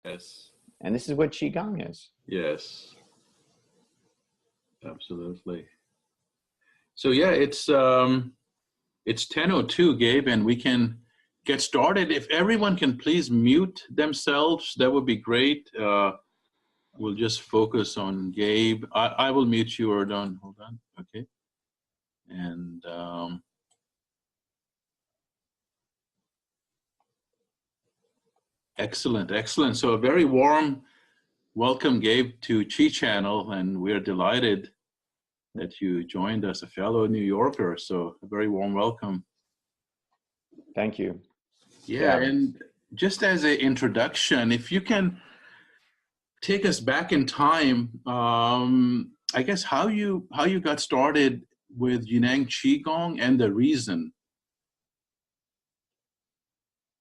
Yes. And this is what Qigong is. Yes. Absolutely. So yeah, it's 10:02, Gabe, and we can get started. If everyone can please mute themselves, that would be great. We'll just focus on Gabe. I will mute you, or don't. Hold on. Okay. And excellent, excellent. So a very warm welcome, Gabe, to Chi Channel, and we're delighted that you joined us, a fellow New Yorker. So a very warm welcome. Thank you. Yeah, and just as an introduction, if you can take us back in time, I guess how you got started with Yunnan Qigong and the reason.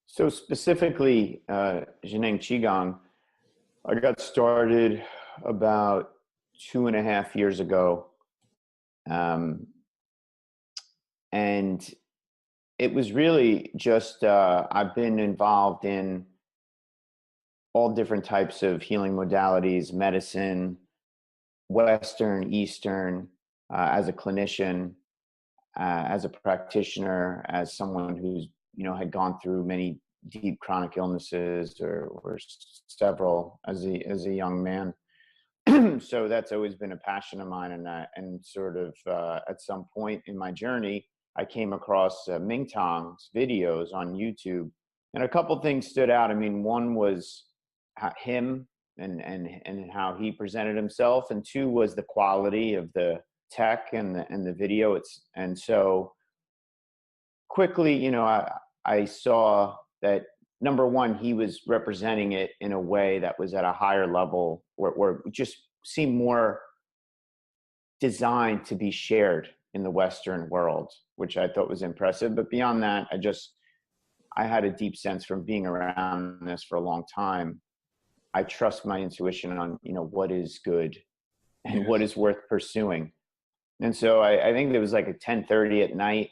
So specifically, Yunnan Qigong, I got started about 2.5 years ago. And it was really just, I've been involved in all different types of healing modalities, medicine, Western, Eastern, as a clinician, as a practitioner, as someone who's, had gone through many deep chronic illnesses or several as a young man. So that's always been a passion of mine. And sort of at some point in my journey, I came across Mingtong's videos on YouTube, and a couple things stood out. I mean, one was him and how he presented himself, and two was the quality of the tech and the video. And so quickly, I saw that, number one, he was representing it in a way that was at a higher level, where it just seemed more designed to be shared in the Western world, which I thought was impressive. But beyond that, I had a deep sense from being around this for a long time. I trust my intuition on, what is good and what is worth pursuing. And so I think it was like at 10:30 at night,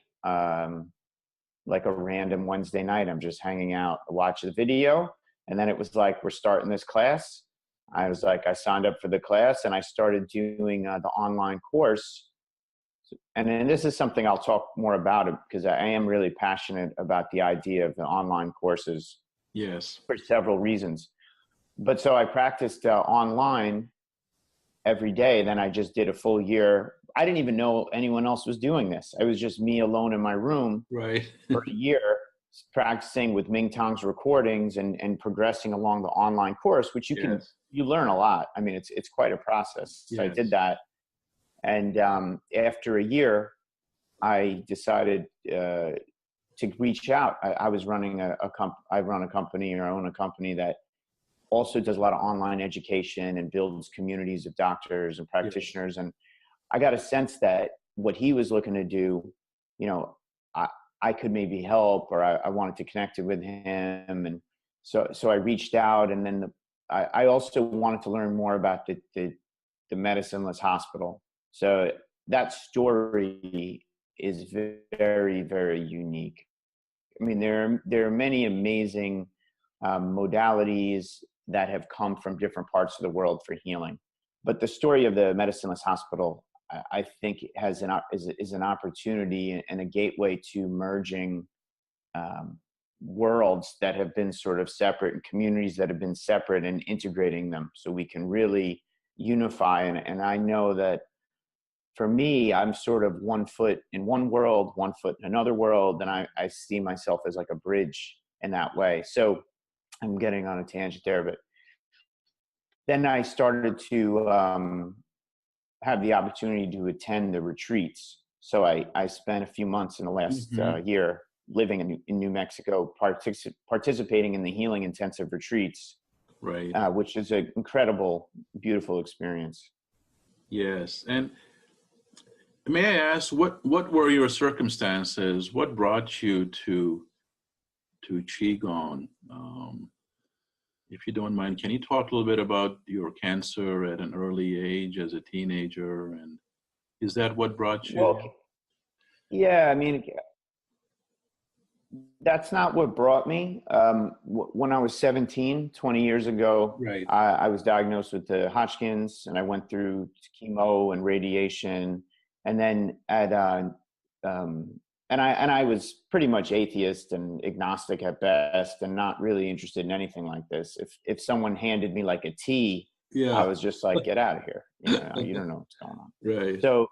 like a random Wednesday night, I'm just hanging out, watch the video. And then it was like, we're starting this class. I was like, I signed up for the class and I started doing the online course. And then this is something I'll talk more about it, because I am really passionate about the idea of the online courses. Yes. For several reasons. But so I practiced online every day. Then I just did a full year. I didn't even know anyone else was doing this. It was just me alone in my room for a year, practicing with Mingtong's recordings and progressing along the online course, which you learn a lot. I mean, it's quite a process. So I did that. And after a year, I decided to reach out. I was running I run a company, or own a company that also does a lot of online education and builds communities of doctors and practitioners. And I got a sense that what he was looking to do, I could maybe help, or I wanted to connect with him. And so I reached out, and then I also wanted to learn more about the medicineless hospital. So that story is very, very unique. I mean, there are many amazing modalities that have come from different parts of the world for healing, but the story of the medicineless hospital, I think, is an opportunity and a gateway to merging worlds that have been sort of separate, and communities that have been separate, and integrating them so we can really unify. And I know that for me, I'm sort of 1 foot in one world, 1 foot in another world, and I see myself as like a bridge in that way. So I'm getting on a tangent there, but then I started to have the opportunity to attend the retreats. So I spent a few months in the last year living in New Mexico, participating in the healing intensive retreats, which is an incredible, beautiful experience. Yes. And may I ask, what were your circumstances? What brought you to Qigong? If you don't mind, can you talk a little bit about your cancer at an early age as a teenager? And is that what brought you? Well, yeah, I mean, That's not what brought me. When I was 17, 20 years ago, Right. I was diagnosed with the Hodgkin's, and I went through chemo and radiation. And then I was pretty much atheist and agnostic at best, and not really interested in anything like this. If someone handed me like a tea, I Yeah. was just like, get out of here. You don't know what's going on. Right. So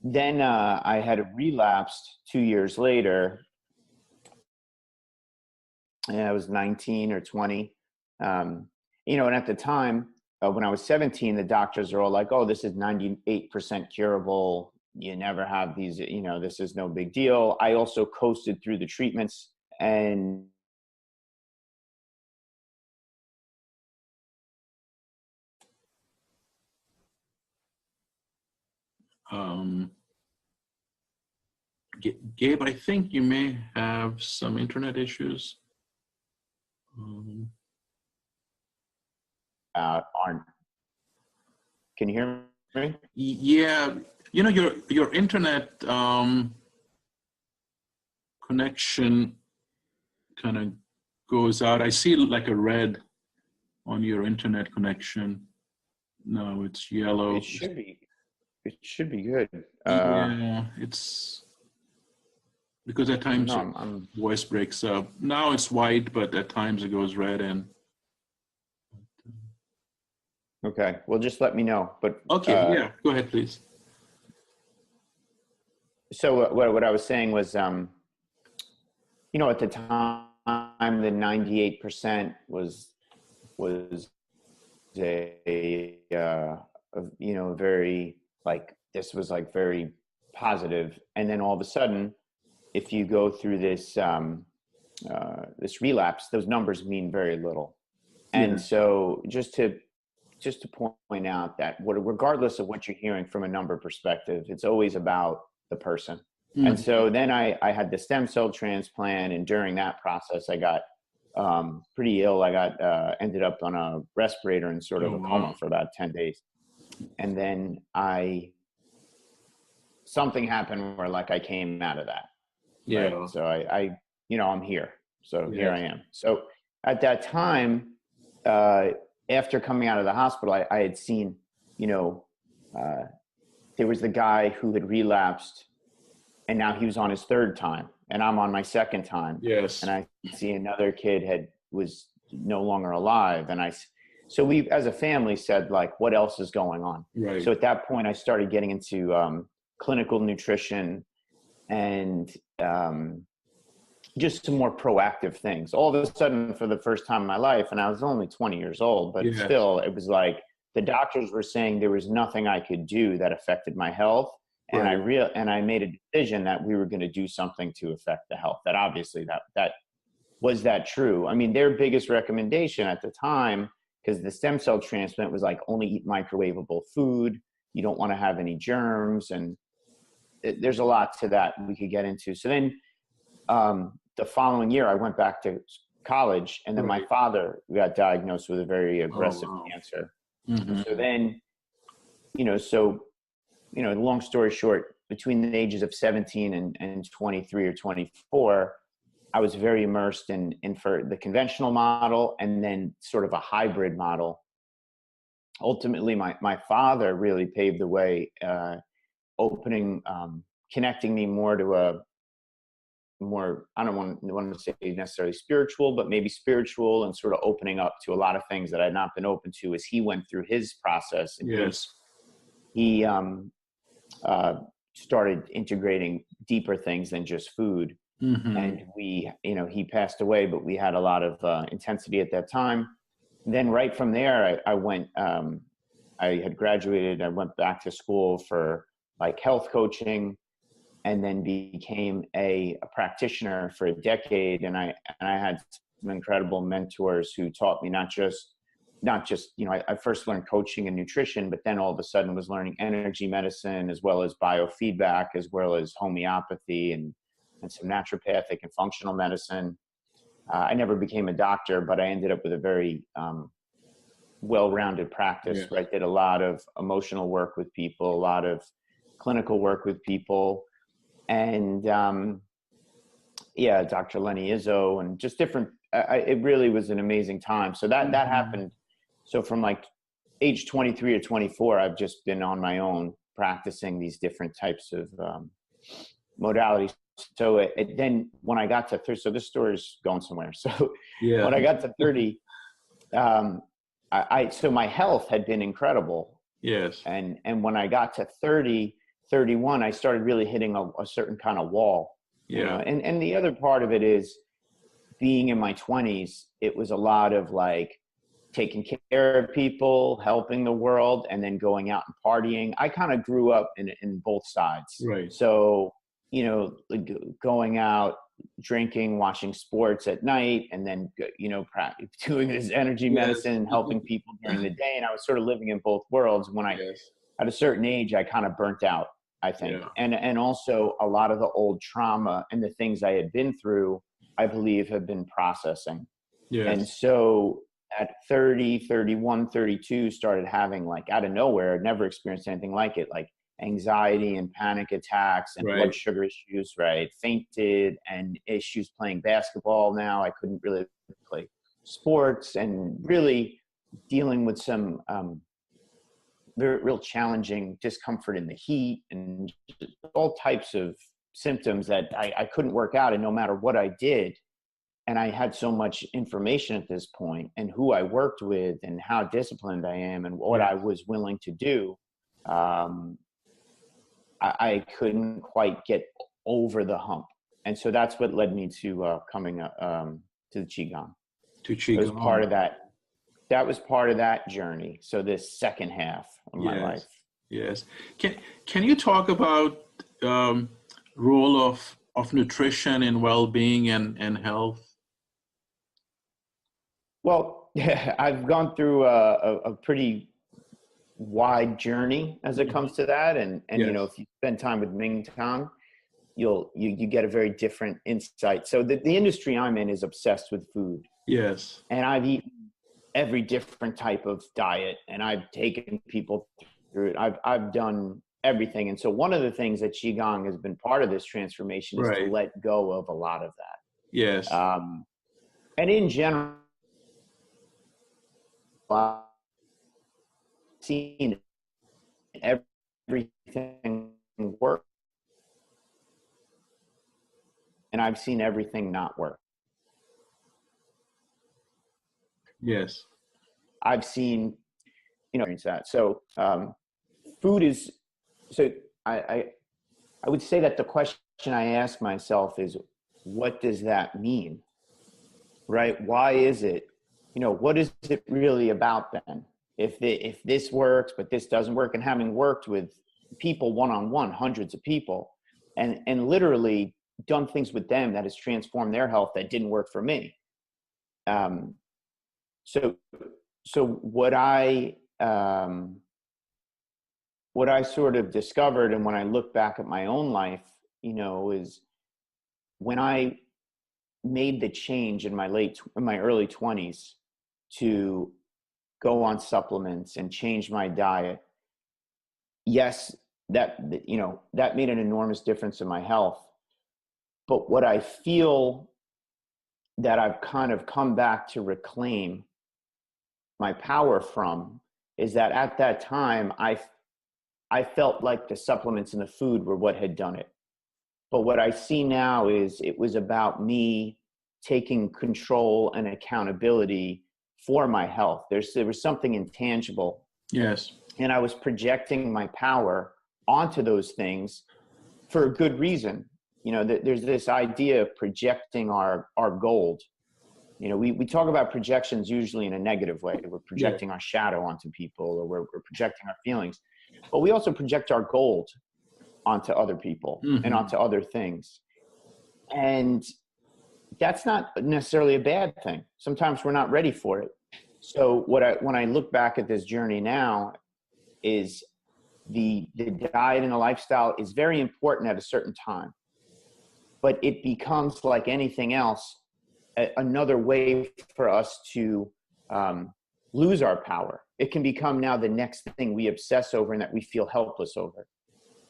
then I had relapsed 2 years later. And I was 19 or 20. And at the time, when I was 17, the doctors are all like, oh, this is 98% curable. You never have these, this is no big deal. I also coasted through the treatments, and Gabe, I think you may have some internet issues. aren't. Can you hear me? Yeah, your internet connection kind of goes out. I see like a red on your internet connection. No, it's yellow. It should be good. Yeah, it's because at times No, voice breaks up. Now it's white, but at times it goes red. And okay. Well, just let me know. But okay, yeah, go ahead, please. So what I was saying was, at the time, the 98% was a very, like, this was like very positive. And then all of a sudden, if you go through this this relapse, those numbers mean very little. And Yeah. so just to point out that regardless of what you're hearing from a number perspective, it's always about the person. Mm. And so then I had the stem cell transplant, and during that process, I got pretty ill. I got ended up on a respirator and sort of a coma for about 10 days. And then something happened where like I came out of that. Yeah. Right? So I'm here. So Yeah. here I am. So at that time, after coming out of the hospital, I had seen, there was the guy who had relapsed, and now he was on his third time, and I'm on my second time. Yes. And I see another kid was no longer alive. And so we, as a family, said, like, what else is going on? Right. So at that point, I started getting into clinical nutrition and just some more proactive things. All of a sudden, for the first time in my life, and I was only 20 years old, but still, it was like the doctors were saying there was nothing I could do that affected my health. And I made a decision that we were going to do something to affect the health. That obviously that was that true. I mean, their biggest recommendation at the time, because the stem cell transplant was like, only eat microwavable food. You don't want to have any germs. And there's a lot to that we could get into. So then the following year, I went back to college, and then my father got diagnosed with a very aggressive cancer. Mm-hmm. So then, long story short, between the ages of 17 and 23 or 24, I was very immersed in for the conventional model, and then sort of a hybrid model. Ultimately, my father really paved the way, connecting me more to a more, I don't want to say necessarily spiritual, but maybe spiritual, and sort of opening up to a lot of things that I'd not been open to as he went through his process. And he started integrating deeper things than just food. Mm-hmm. And he passed away, but we had a lot of intensity at that time. And then right from there, I went, I had graduated. I went back to school for like health coaching, and then became a practitioner for a decade. And I had some incredible mentors who taught me not just, I first learned coaching and nutrition, but then all of a sudden was learning energy medicine, as well as biofeedback, as well as homeopathy and some naturopathic and functional medicine. I never became a doctor, but I ended up with a very well-rounded practice where I did a lot of emotional work with people, a lot of clinical work with people. And yeah, Dr. Lenny Izzo, and just different, it really was an amazing time. So that happened. So from like age 23 to 24, I've just been on my own practicing these different types of modalities. So then when I got to 30, so this story is going somewhere. So Yeah. when I got to 30, so my health had been incredible. Yes. And when I got to 30, 31, I started really hitting a certain kind of wall. Yeah. You know? And the other part of it is being in my 20s, it was a lot of like taking care of people, helping the world, and then going out and partying. I kind of grew up in both sides. Right. So, you know, going out, drinking, watching sports at night, and then, you know, doing this energy medicine, helping people during the day. And I was sort of living in both worlds. When I, at a certain age, I kind of burnt out, I think. And also a lot of the old trauma and the things I had been through, I believe have been processing. And so at 30, 31, 32, started having, like, out of nowhere, never experienced anything like it, like anxiety and panic attacks and blood sugar issues, fainted, and issues playing basketball. Now I couldn't really play sports, and really dealing with some very real challenging discomfort in the heat and all types of symptoms that I couldn't work out. And no matter what I did, and I had so much information at this point, and who I worked with and how disciplined I am and what I was willing to do, I couldn't quite get over the hump. And so that's what led me to coming to the Qigong. To Qigong. It was part of that. That was part of that journey. So this second half of my life. Yes. Can you talk about role of nutrition in well-being and health? Well, I've gone through a pretty wide journey as it comes to that, and you know, if you spend time with Mingtong, you get a very different insight. So the industry I'm in is obsessed with food. Yes. And I've eaten every different type of diet, and I've taken people through it. I've done everything. And so one of the things that Qigong has been part of this transformation is to let go of a lot of that. Yes. And in general, I've seen everything work, and I've seen everything not work. Yes. I've seen, you know, that. So food is, so I would say that the question I ask myself is, what does that mean? Right? Why is it, you know, what is it really about then? If this works, but this doesn't work, and having worked with people one-on-one, hundreds of people, and literally done things with them that has transformed their health that didn't work for me. So what I sort of discovered, and when I look back at my own life, you know, is when I made the change in my early 20s to go on supplements and change my diet. Yes, that, you know, that made an enormous difference in my health. But what I feel that I've kind of come back to reclaim my power from is that at that time, I felt like the supplements and the food were what had done it. But what I see now is it was about me taking control and accountability for my health. There was something intangible. Yes. And I was projecting my power onto those things for a good reason. You know, there's this idea of projecting our gold. You know, we talk about projections usually in a negative way. We're projecting our shadow onto people, or we're projecting our feelings. But we also project our gold onto other people and onto other things. And that's not necessarily a bad thing. Sometimes we're not ready for it. So when I look back at this journey now, is the diet and the lifestyle is very important at a certain time, but it becomes like anything else, another way for us to lose our power. It can become now the next thing we obsess over and that we feel helpless over.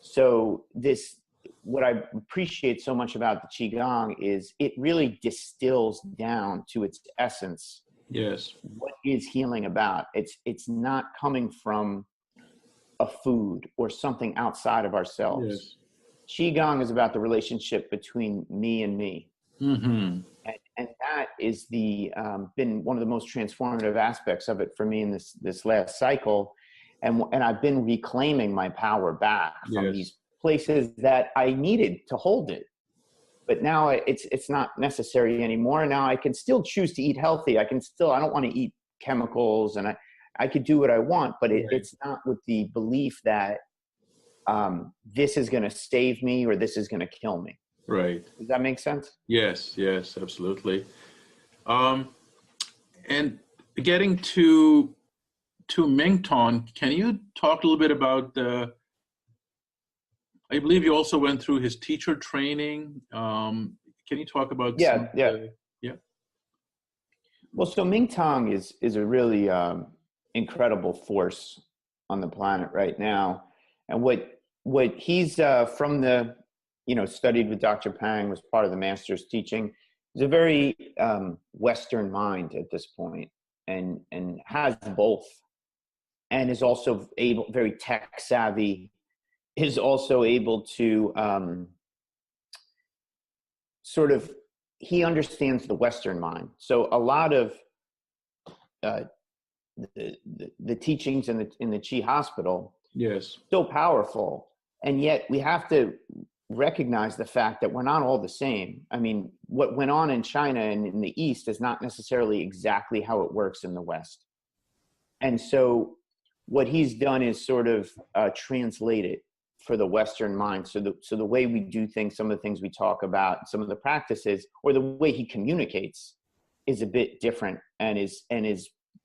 So this what I appreciate so much about the Qigong is it really distills down to its essence. Yes. What is healing about? It's not coming from a food or something outside of ourselves. Yes. Qigong is about the relationship between me and me. Mm-hmm. And that is been one of the most transformative aspects of it for me in this last cycle. And I've been reclaiming my power back from these places that I needed to hold it. But now it's not necessary anymore. Now I can still choose to eat healthy. I don't want to eat chemicals, and I could do what I want, but it's not with the belief that this is going to save me or this is going to kill me. Right. Does that make sense? Yes, absolutely. And getting to Mingtong, can you talk a little bit about I believe you also went through his teacher training. Can you talk about Yeah. Well, so Mingtong is a really incredible force on the planet right now. And what he's from the, studied with Dr. Pang, was part of the master's teaching. He's a very Western mind at this point, and has both, and is also very tech savvy, is also able to he understands the Western mind. So a lot of the teachings in the Chi hospital, so powerful, and yet we have to recognize the fact that we're not all the same. I mean, what went on in China and in the East is not necessarily exactly how it works in the West. And so what he's done is sort of translate it for the Western mind. So the way we do things, some of the things we talk about, some of the practices, or the way he communicates is a bit different, and is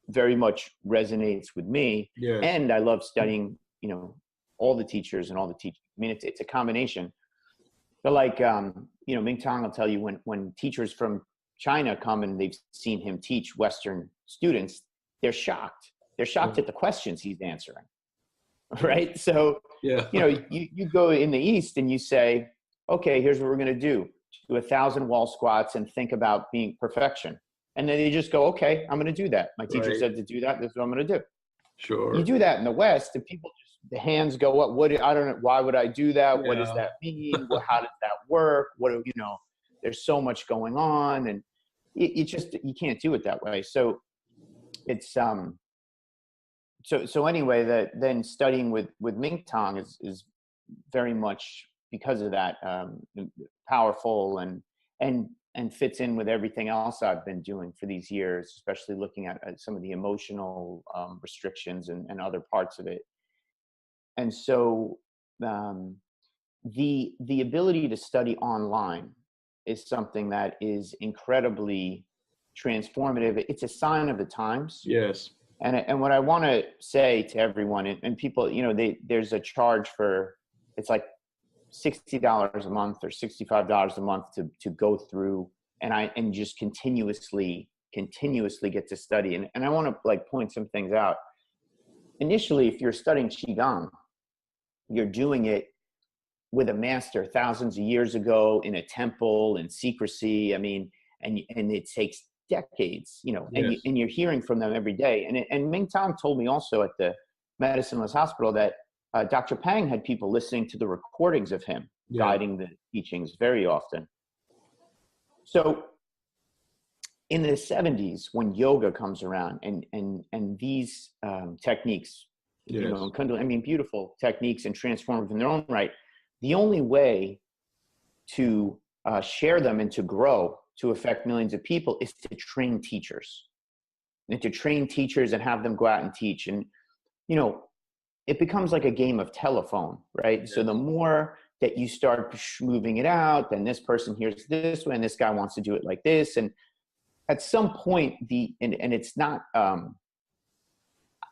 very much resonates with me. Yes. And I love studying, all the teachers and all the teachers. I mean, it's a combination. But like, Mingtong will tell you when teachers from China come and they've seen him teach Western students, they're shocked. They're shocked at the questions he's answering. Right? So, you go in the East and you say, okay, here's what we're going to do 1,000 wall squats and think about being perfection. And then they just go, okay, I'm going to do that. My teacher said to do that. This is what I'm going to do. Sure. You do that in the West, and people the hands go up. I don't know. Why would I do that? Yeah. What does that mean? How does that work? There's so much going on, and you can't do it that way. So it's, So anyway, then studying with Mingtong is very much because of that powerful and fits in with everything else I've been doing for these years, especially looking at some of the emotional restrictions and other parts of it. And so the ability to study online is something that is incredibly transformative. It's a sign of the times. Yes. And what I want to say to everyone, and people, there's a charge for, it's like $60 a month or $65 a month to go through and just continuously get to study. And I want to point some things out. Initially, if you're studying Qigong, you're doing it with a master thousands of years ago in a temple in secrecy. I mean, and it takes decades, and you're hearing from them every day. And Mingtong told me also at the medicineless hospital that Dr. Pang had people listening to the recordings of him guiding the teachings very often. So in the 70s, when yoga comes around and these techniques, Kundalini, beautiful techniques and transformative in their own right, the only way to share them and to grow to affect millions of people is to train teachers and have them go out and teach. And, it becomes like a game of telephone, right? Yes. So the more that you start moving it out, then this person hears this way and this guy wants to do it like this. And at some point and it's not, I'm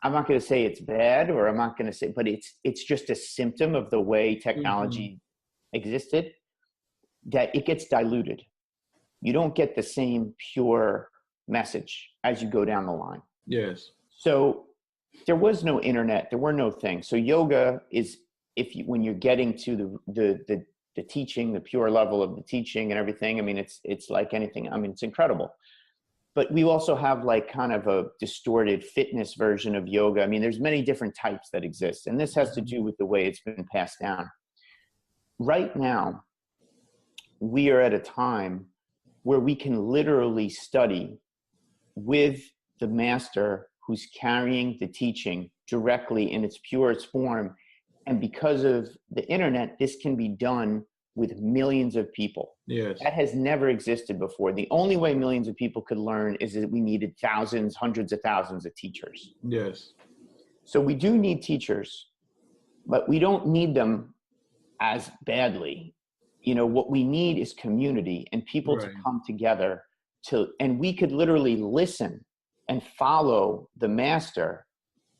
not going to say it's bad, or I'm not going to say, but it's just a symptom of the way technology existed, that it gets diluted. You don't get the same pure message as you go down the line. Yes. So there was no internet, there were no things. So yoga is, when you're getting to the the teaching, the pure level of the teaching and everything. I mean, it's like anything. I mean, it's incredible. But we also have like kind of a distorted fitness version of yoga. I mean, there's many different types that exist, and this has to do with the way it's been passed down. Right now, we are at a time where we can literally study with the master who's carrying the teaching directly in its purest form. And because of the internet, this can be done with millions of people. Yes. That has never existed before. The only way millions of people could learn is that we needed thousands, hundreds of thousands of teachers. Yes. So we do need teachers, but we don't need them as badly. You know, what we need is community and people Right. to come together and we could literally listen and follow the master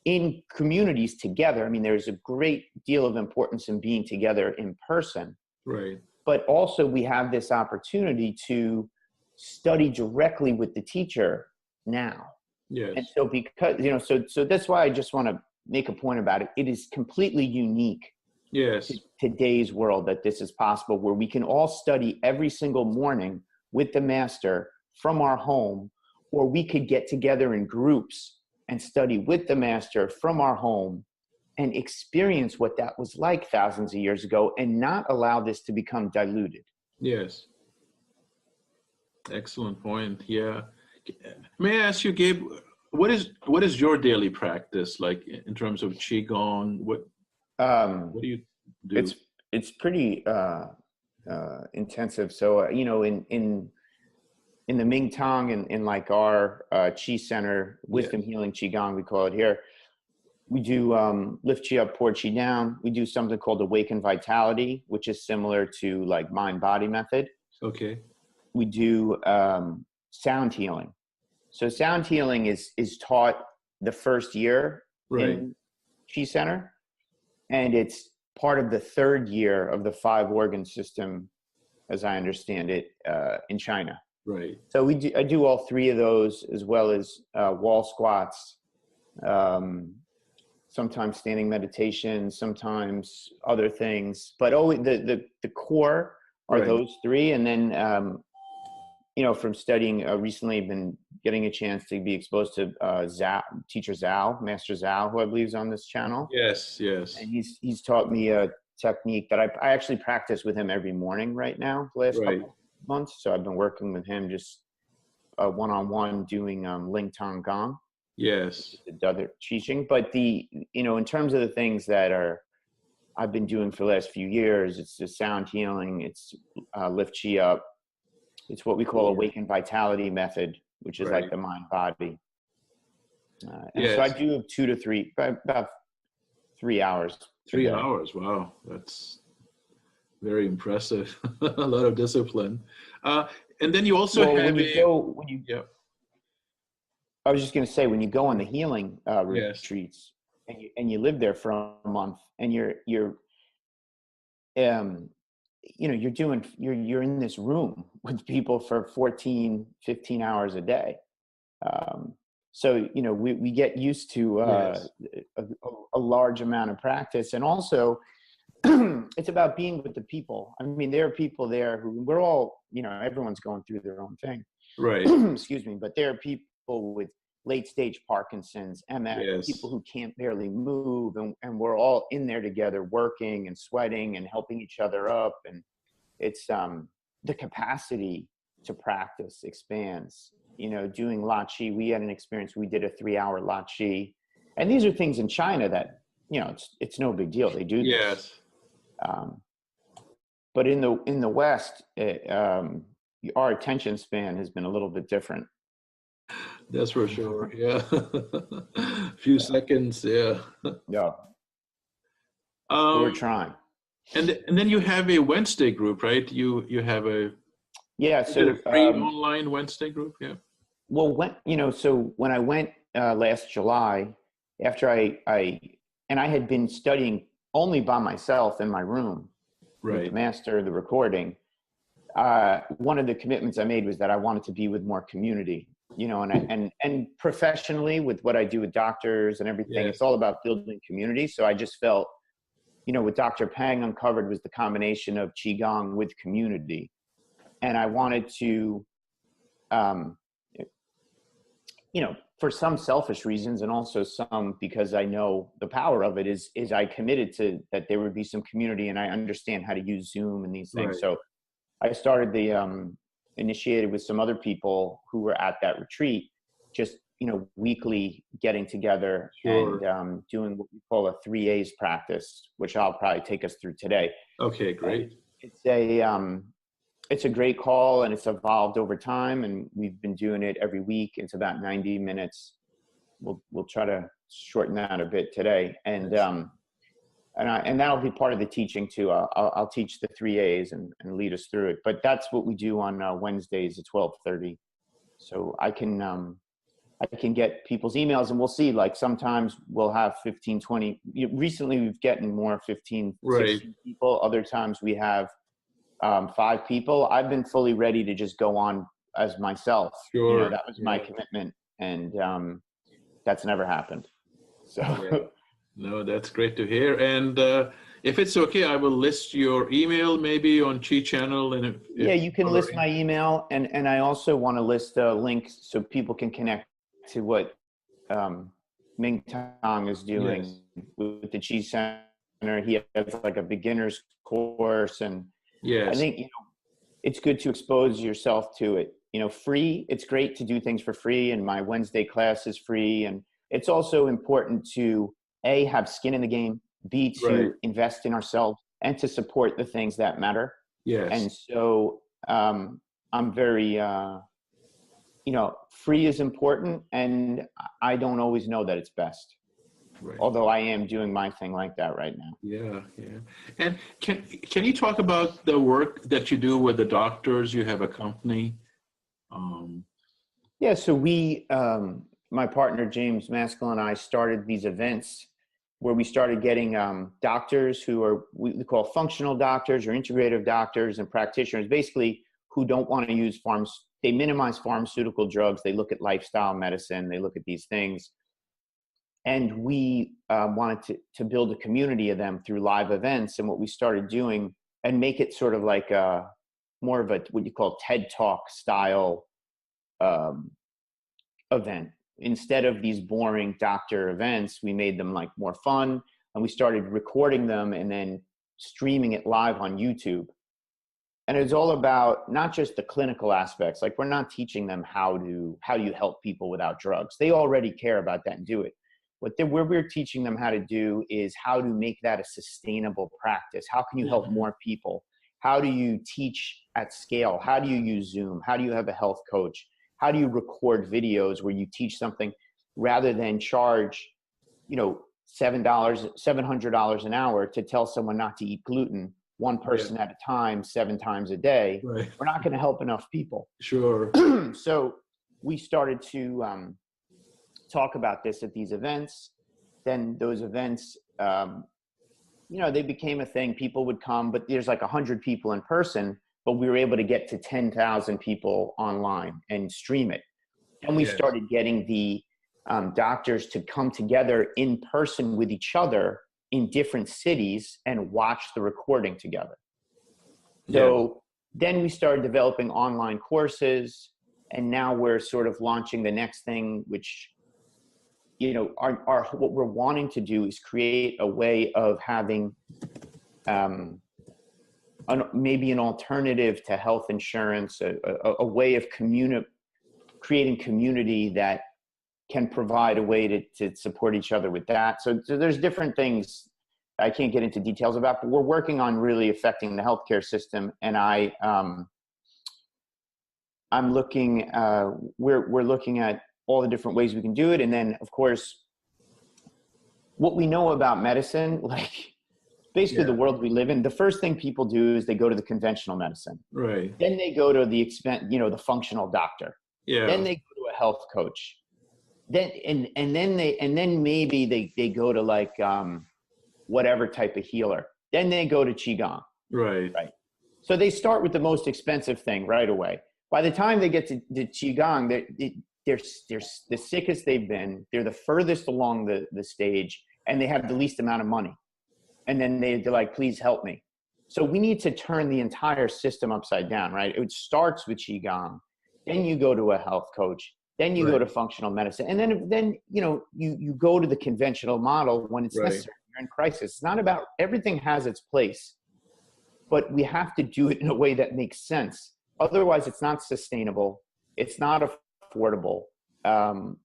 in communities together. I mean, there's a great deal of importance in being together in person. Right. But also we have this opportunity to study directly with the teacher now. Yes. And so because, you know, so that's why I just want to make a point about it. It is completely unique Yes. to today's world that this is possible, where we can all study every single morning with the master from our home, or we could get together in groups and study with the master from our home and experience what that was like thousands of years ago and not allow this to become diluted. Yes. Excellent point. Yeah. May I ask you, Gabe, what is your daily practice like in terms of Qigong? What do you do? It's pretty intensive. So, you know, in the Mingtong, in like our ChiCenter, Wisdom Healing Qiong, we call it here, we do lift chi up, pour chi down. We do something called awaken vitality, which is similar to like mind-body method. Okay. We do sound healing. So sound healing is taught the first year in ChiCenter, and it's part of the third year of the 5-organ system, as I understand it, in China. Right. So I do all 3 of those, as well as wall squats, sometimes standing meditation, sometimes other things. But always the core are those 3. And then, you know, from studying recently, been getting a chance to be exposed to teacher Zhao, Master Zhao, who I believe is on this channel. Yes, yes. And he's taught me a technique that I actually practice with him every morning right now, the last couple months. So I've been working with him just one-on-one doing Lingtong Gong. Yes. The other teaching. But you know, in terms of the things that I've been doing for the last few years, it's the sound healing, it's lift chi up, it's what we call awaken vitality method, which is like the mind body. And so I do 2 to 3, about 3 hours. 3 hours. Wow. That's very impressive. A lot of discipline. And then you also have I was just going to say, when you go on the healing retreats and you live there for a month, and you're you know, you're in this room with people for 14, 15 hours a day. So, you know, we get used to a large amount of practice. And also it's about being with the people. I mean, there are people there who we're all, you know, everyone's going through their own thing. Right. Excuse me. But there are people with late stage Parkinson's, MS, people who can't barely move. And we're all in there together working and sweating and helping each other up. And it's the capacity to practice expands. You know, doing Lachchi, we had an experience, we did a 3-hour Lachchi. And these are things in China that, you know, it's no big deal. They do this. Yes. But in the West, our attention span has been a little bit different. That's for sure. Yeah. A few seconds. Yeah. Yeah. We're trying. And then you have a Wednesday group, right? You have a so free online Wednesday group. Yeah. Well, when I went last July, after I had been studying only by myself in my room with the master, the recording. One of the commitments I made was that I wanted to be with more community, you know, and professionally with what I do with doctors and everything, it's all about building community. So I just felt, what Dr. Pang uncovered was the combination of Qigong with community. And I wanted to, for some selfish reasons and also some because I know the power of it is I committed to that there would be some community, and I understand how to use Zoom and these things. Right. So I started initiated with some other people who were at that retreat, just, weekly getting together. Sure. And doing what we call a 3 A's practice, which I'll probably take us through today. Okay, great. And it's a great call, and it's evolved over time, and we've been doing it every week. It's about 90 minutes. We'll try to shorten that a bit today. And that'll be part of the teaching too. I'll teach the 3 A's and lead us through it. But that's what we do on Wednesdays at 12:30. So I can get people's emails, and we'll see, like sometimes we'll have 15, 20. Recently we've gotten more 15, Right. 16 people. Other times we have 5 people. I've been fully ready to just go on as myself. Sure. That was my commitment, and that's never happened. So. Yeah. No, that's great to hear. And if it's okay, I will list your email maybe on Chi Channel. And you can list my email, and I also want to list links so people can connect to what Mingtong is doing with the ChiCenter. He has like a beginner's course, and I think it's good to expose yourself to it. Free. It's great to do things for free, and my Wednesday class is free. And it's also important to A, have skin in the game, B, to invest in ourselves, and to support the things that matter. Yes. And so I'm very, free is important, and I don't always know that it's best. Right. Although I am doing my thing like that right now. Yeah, yeah. And can you talk about the work that you do with the doctors? You have a company. Yeah, so we, my partner James Maskell and I started these events where we started getting doctors who are, we call functional doctors or integrative doctors and practitioners, basically who don't want to use they minimize pharmaceutical drugs. They look at lifestyle medicine. They look at these things. And we wanted to build a community of them through live events. And what we started doing, and make it sort of like more of a, what you call TED Talk style event. Instead of these boring doctor events, we made them like more fun, and we started recording them and then streaming it live on YouTube. And it's all about not just the clinical aspects. Like, we're not teaching them how do you help people without drugs. They already care about that and do it. Where we're teaching them how to do is how to make that a sustainable practice. How can you help more people? How do you teach at scale? How do you use Zoom? How do you have a health coach? How do you record videos where you teach something rather than charge, $700 an hour to tell someone not to eat gluten, one person at a time, 7 times a day? Right. We're not going to help enough people. Sure. So we started to talk about this at these events. Then those events, they became a thing. People would come, but there's like 100 people in person, but we were able to get to 10,000 people online and stream it. And we started getting the doctors to come together in person with each other in different cities and watch the recording together. So then we started developing online courses, and now we're sort of launching the next thing, which, what we're wanting to do is create a way of having maybe an alternative to health insurance, a way of creating community that can provide a way to support each other with that. So there's different things I can't get into details about, but we're working on really affecting the healthcare system. And I'm looking, we're looking at all the different ways we can do it. And then, of course, what we know about medicine, like basically the world we live in, the first thing people do is they go to the conventional medicine. Right. Then they go to the functional doctor. Yeah. Then they go to a health coach. Then maybe they go to like whatever type of healer. Then they go to Qigong. Right. Right. So they start with the most expensive thing right away. By the time they get to Qigong, they're the sickest they've been. They're the furthest along the stage, and they have the least amount of money. and then they're like, please help me. So we need to turn the entire system upside down, right? It starts with Qigong, then you go to a health coach, then you go to functional medicine, and then you know, you go to the conventional model when it's necessary. You're in crisis. It's not about, everything has its place, but we have to do it in a way that makes sense. Otherwise, it's not sustainable. It's not affordable, and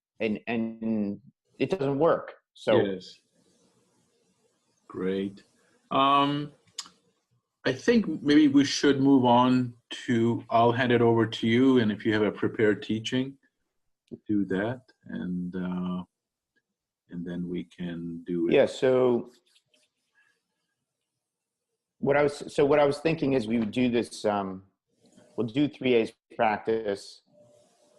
it doesn't work. So yes, great. I think maybe we should move on to, I'll hand it over to you, and if you have a prepared teaching, do that, and then we can do it. yeah. So what I was thinking is we would do this. We'll do 3 days practice.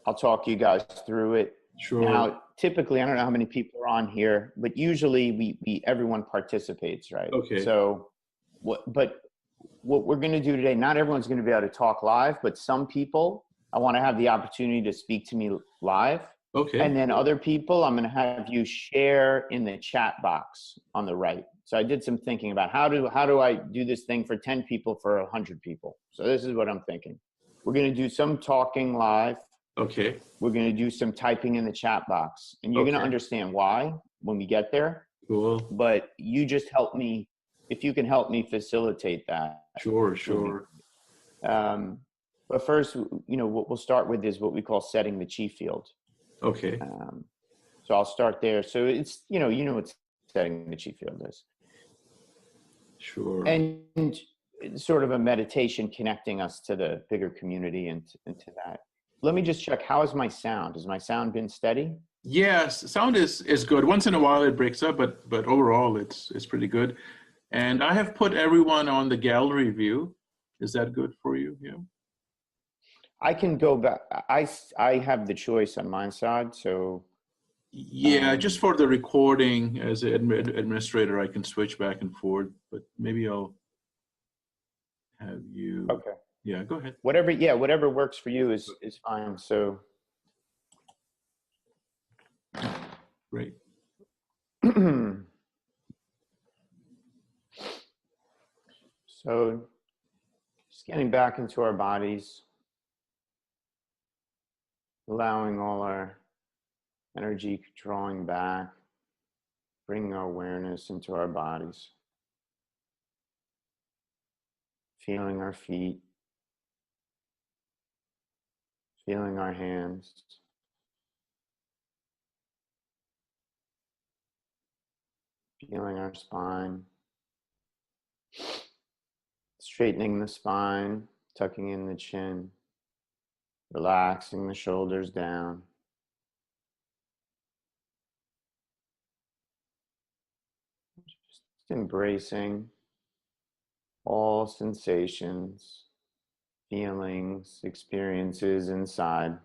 I'll talk you guys through it. Sure. Now, typically, I don't know how many people are on here, but usually everyone participates, right? Okay. So what we're going to do today, not everyone's going to be able to talk live, but some people, I want to have the opportunity to speak to me live. Okay. And then other people, I'm going to have you share in the chat box on the right. So I did some thinking about how do I do this thing for 10 people, for 100 people. So this is what I'm thinking. We're going to do some talking live. Okay. We're going to do some typing in the chat box, and you're going to understand why when we get there. Cool. But you just help me, if you can help me facilitate that. Sure. But first, you know, what we'll start with is what we call setting the chi field. Okay. So I'll start there. So it's, you know what setting the chi field is. Sure. And it's sort of a meditation connecting us to the bigger community and to that. Let me just check. How is my sound? Has my sound been steady? Yes, sound is good. Once in a while it breaks up, but overall it's pretty good. And I have put everyone on the gallery view. Is that good for you? Yeah. I can go back. I have the choice on my side. So yeah, just for the recording as an administrator, I can switch back and forth, but maybe I'll have you. Okay. Yeah, go ahead. Whatever works for you is fine. So Great. So just getting back into our bodies, allowing all our energy drawing back, bringing our awareness into our bodies, feeling our feet, feeling our hands, feeling our spine, straightening the spine, tucking in the chin, relaxing the shoulders down. Just embracing all sensations, feelings, experiences inside.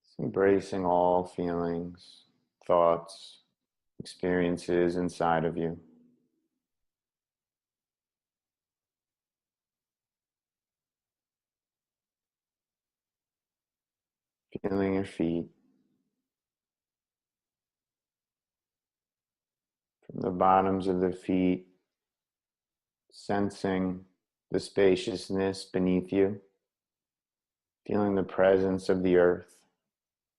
Just embracing all feelings, thoughts, experiences inside of you. Feeling your feet. From the bottoms of the feet, sensing the spaciousness beneath you, feeling the presence of the earth,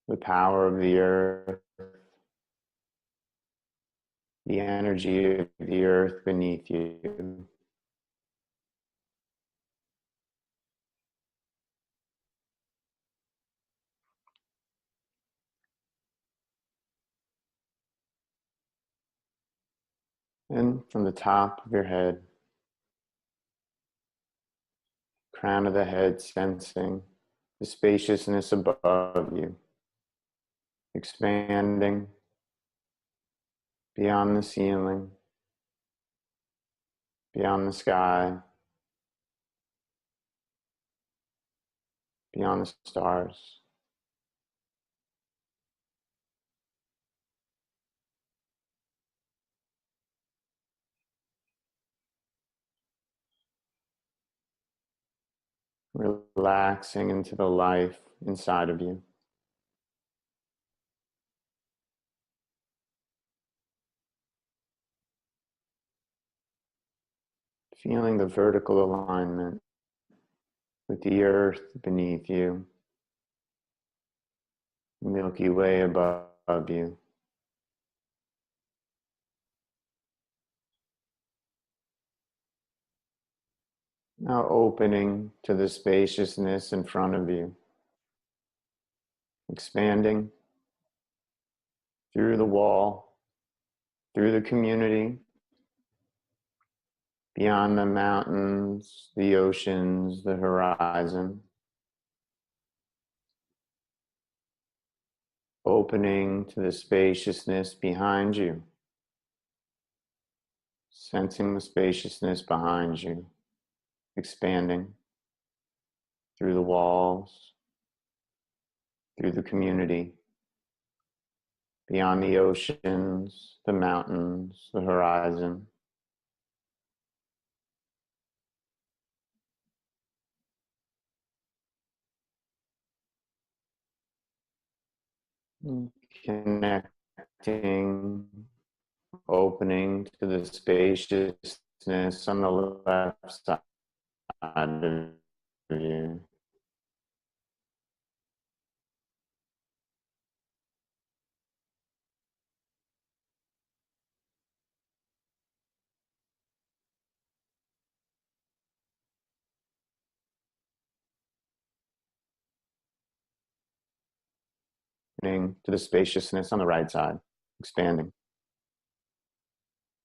the power of the earth, the energy of the earth beneath you. And from the top of your head, crown of the head, sensing the spaciousness above you, expanding beyond the ceiling, beyond the sky, beyond the stars. Relaxing into the life inside of you. Feeling the vertical alignment with the earth beneath you, the Milky Way above you. Now opening to the spaciousness in front of you, expanding through the wall, through the community, beyond the mountains, the oceans, the horizon. Opening to the spaciousness behind you, sensing the spaciousness behind you, expanding through the walls, through the community, beyond the oceans, the mountains, the horizon. Connecting, opening to the spaciousness on the left side of you. To the spaciousness on the right side, expanding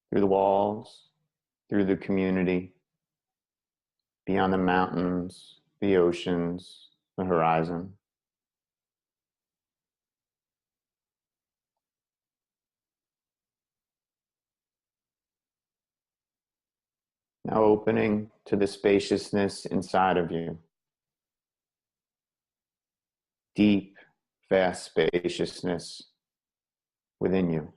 through the walls, through the community, beyond the mountains, the oceans, the horizon. Now opening to the spaciousness inside of you. Deep, vast spaciousness within you.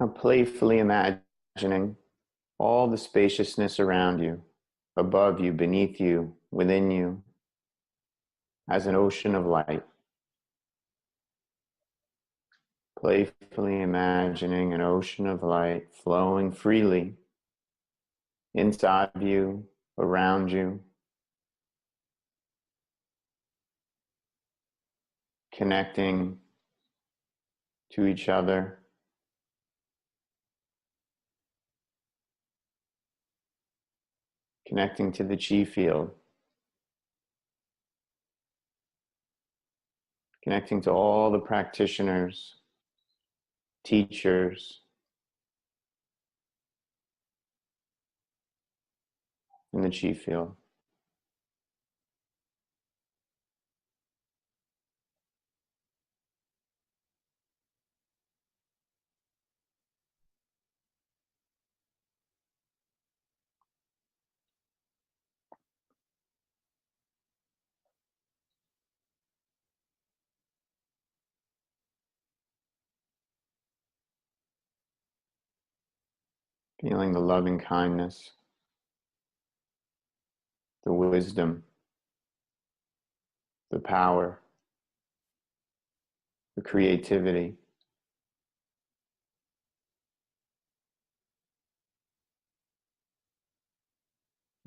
Now playfully imagining all the spaciousness around you, above you, beneath you, within you, as an ocean of light. Playfully imagining an ocean of light flowing freely inside of you, around you, connecting to each other, connecting to the chi field, connecting to all the practitioners, teachers in the chi field. Feeling the loving kindness, the wisdom, the power, the creativity,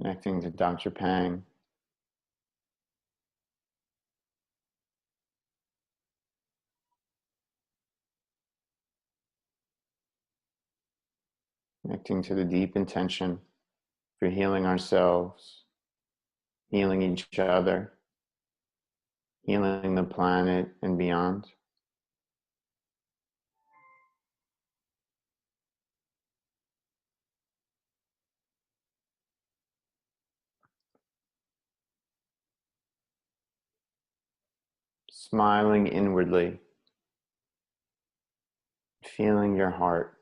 connecting to Dr. Pang, connecting to the deep intention for healing ourselves, healing each other, healing the planet and beyond. Smiling inwardly, feeling your heart,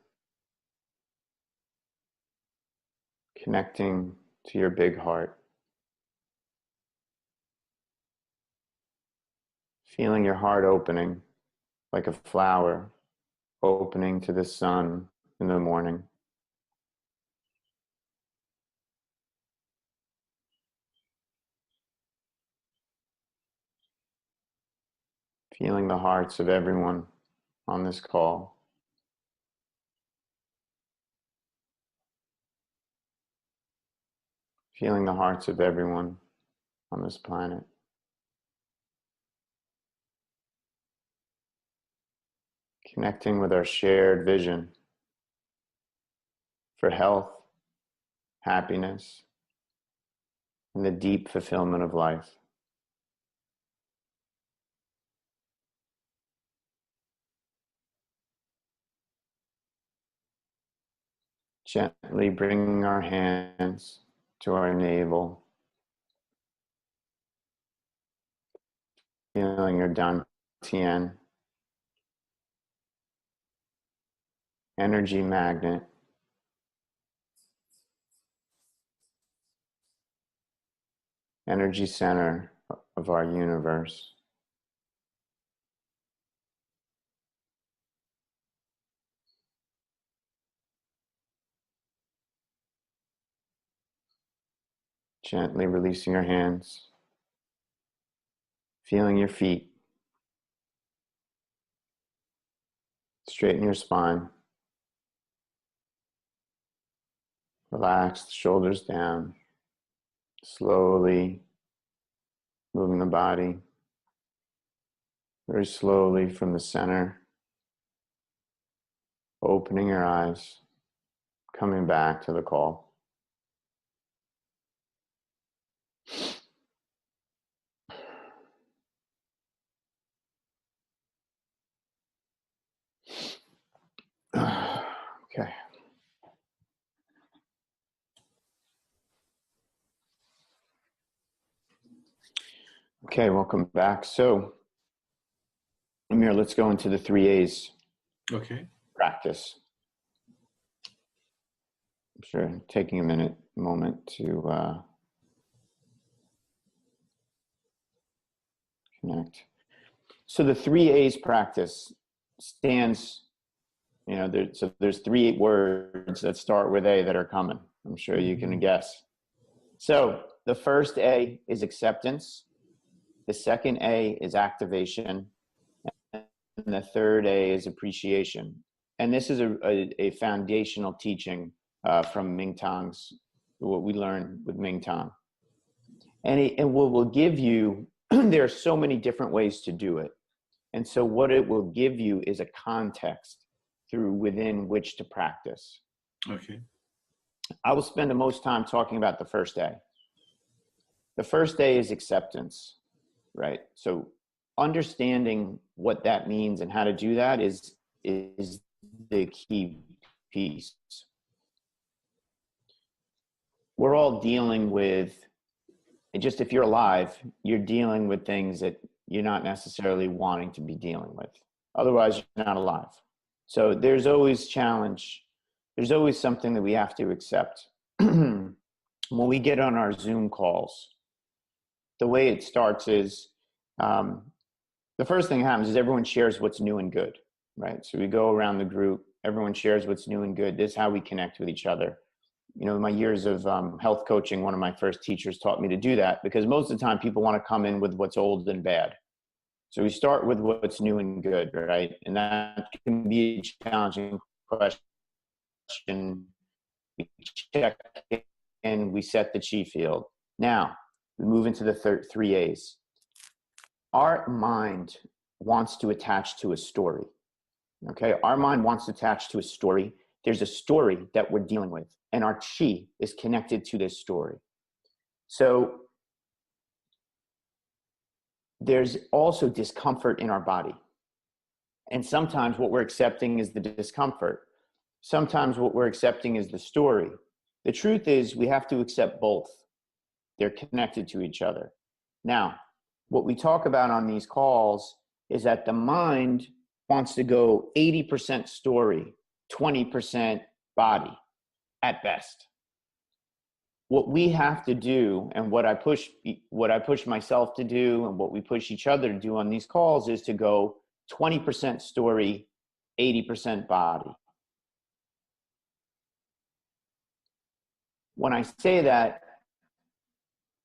connecting to your big heart, feeling your heart opening like a flower opening to the sun in the morning. Feeling the hearts of everyone on this call. Feeling the hearts of everyone on this planet. Connecting with our shared vision for health, happiness, and the deep fulfillment of life. Gently bringing our hands to our navel, feeling your dantian, energy magnet, energy center of our universe. Gently releasing your hands, feeling your feet, straighten your spine, relax the shoulders down, slowly moving the body, very slowly from the center, opening your eyes, coming back to the call. Okay. Okay, welcome back. So, Amir, let's go into the 3 A's practice. I'm sure taking a moment to connect. So the 3 A's practice stands, there's 3 words that start with A that are common. I'm sure you can guess. So the first A is acceptance. The second A is activation. And the third A is appreciation. And this is a foundational teaching from Mingtong's, what we learned with Mingtong. And what will give you, there are so many different ways to do it. And so what it will give you is a context within which to practice. Okay. I will spend the most time talking about the first A. The first A is acceptance, right? So understanding what that means and how to do that is the key piece. We're all dealing with, just if you're alive, you're dealing with things that you're not necessarily wanting to be dealing with. Otherwise, you're not alive. So there's always challenge. There's always something that we have to accept. When we get on our Zoom calls, the way it starts is, the first thing that happens is everyone shares what's new and good, right? So we go around the group, everyone shares what's new and good. This is how we connect with each other. You know, my years of health coaching, one of my first teachers taught me to do that, because most of the time people want to come in with what's old and bad. So we start with what's new and good, right? And that can be a challenging question. We check in, we set the chi field. Now, we move into the 3 A's. Our mind wants to attach to a story, okay? Our mind wants to attach to a story. There's a story that we're dealing with, and our chi is connected to this story. So there's also discomfort in our body. And sometimes what we're accepting is the discomfort. Sometimes what we're accepting is the story. The truth is we have to accept both. They're connected to each other. Now, what we talk about on these calls is that the mind wants to go 80% story, 20% body at best. What we have to do, and what I push myself to do, and what we push each other to do on these calls, is to go 20% story, 80% body. When I say that,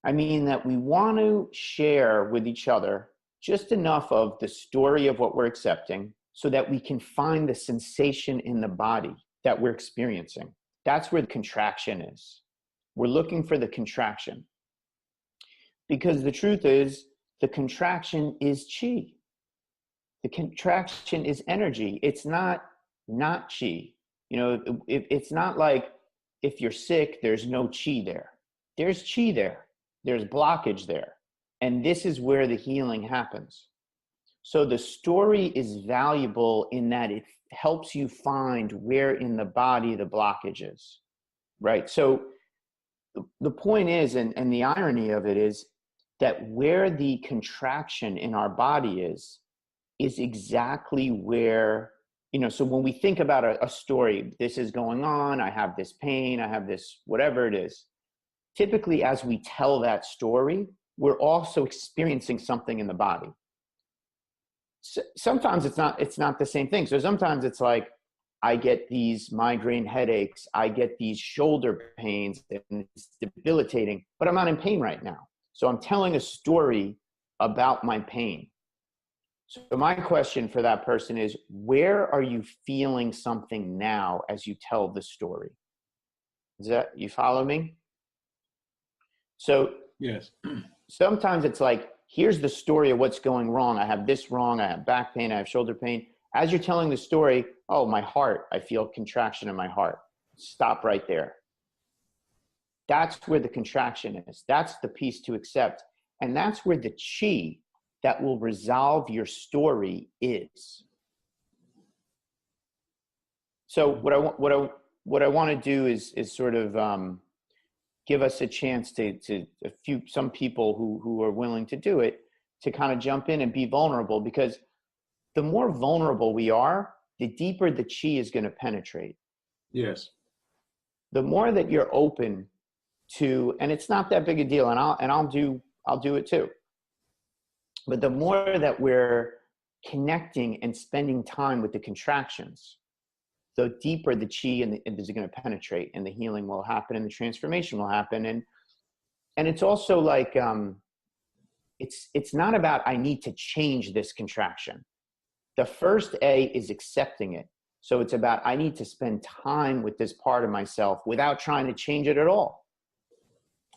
I mean that we want to share with each other just enough of the story of what we're accepting so that we can find the sensation in the body that we're experiencing. That's where the contraction is. We're looking for the contraction. Because the truth is, the contraction is qi. The contraction is energy. It's not qi. You know, it's not like if you're sick, there's no qi there. There's qi there. There's blockage there. And this is where the healing happens. So the story is valuable in that it helps you find where in the body the blockage is, right? So the point is, and the irony of it is, that where the contraction in our body is exactly where, you know, so when we think about a story, this is going on, I have this pain, I have this, whatever it is, typically as we tell that story, we're also experiencing something in the body. So sometimes it's not the same thing. So sometimes it's like, I get these migraine headaches, I get these shoulder pains, and it's debilitating, but I'm not in pain right now. So I'm telling a story about my pain. So my question for that person is, where are you feeling something now as you tell the story? Is that, you follow me? So Yes. Sometimes it's like, here's the story of what's going wrong. I have this wrong. I have back pain. I have shoulder pain. As you're telling the story, oh, my heart, I feel contraction in my heart. Stop right there. That's where the contraction is. That's the piece to accept. And that's where the qi that will resolve your story is. So what I want to do is sort of give us a chance to some people who are willing to do it, to kind of jump in and be vulnerable, because the more vulnerable we are, the deeper the qi is going to penetrate. Yes. The more that you're open to, and it's not that big a deal, and I'll do it too. But the more that we're connecting and spending time with the contractions, the deeper the qi is going to penetrate, and the healing will happen, and the transformation will happen. And it's also like, it's not about, I need to change this contraction. The first A is accepting it. So it's about, I need to spend time with this part of myself without trying to change it at all.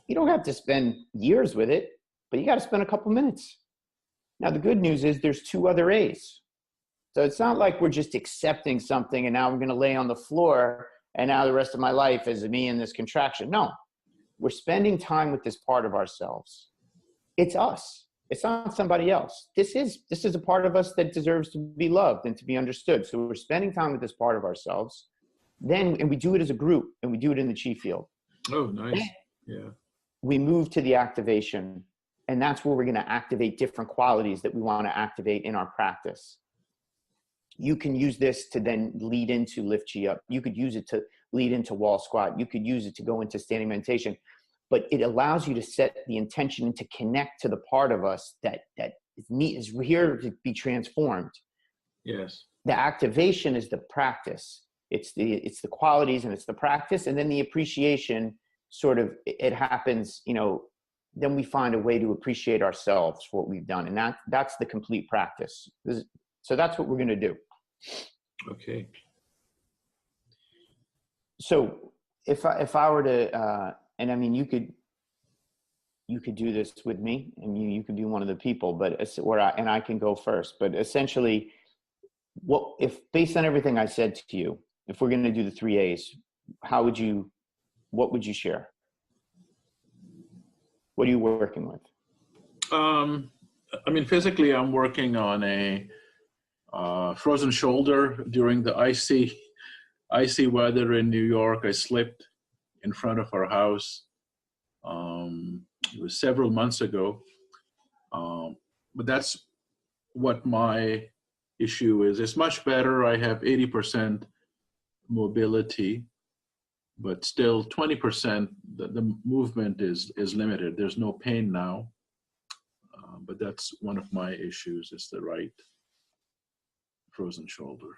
You don't have to spend years with it, but you got to spend a couple minutes. Now, the good news is there's 2 other A's. So it's not like we're just accepting something and now we're going to lay on the floor and now the rest of my life is me in this contraction. No, we're spending time with this part of ourselves. It's us. It's not somebody else. This is a part of us that deserves to be loved and to be understood. So we're spending time with this part of ourselves. And we do it as a group, and we do it in the qi field. Oh, nice. Yeah. We move to the activation, and that's where we're going to activate different qualities that we want to activate in our practice. You can use this to then lead into lift qi up. You could use it to lead into wall squat. You could use it to go into standing meditation. But it allows you to set the intention and to connect to the part of us that is here to be transformed. Yes. The activation is the practice. It's the qualities and it's the practice. And then the appreciation sort of, it happens, you know, then we find a way to appreciate ourselves for what we've done. And that's the complete practice. So that's what we're going to do. Okay. So if I were to, and I mean, you could do this with me, and you could be one of the people, but I can go first. But essentially, if based on everything I said to you, if we're going to do the 3 A's, what would you share? What are you working with? I mean, physically, I'm working on a frozen shoulder during the icy weather in New York. I slipped in front of our house. It was several months ago. But that's what my issue is. It's much better. I have 80% mobility, but still 20%, the movement is limited. There's no pain now. But that's one of my issues, is the right frozen shoulder.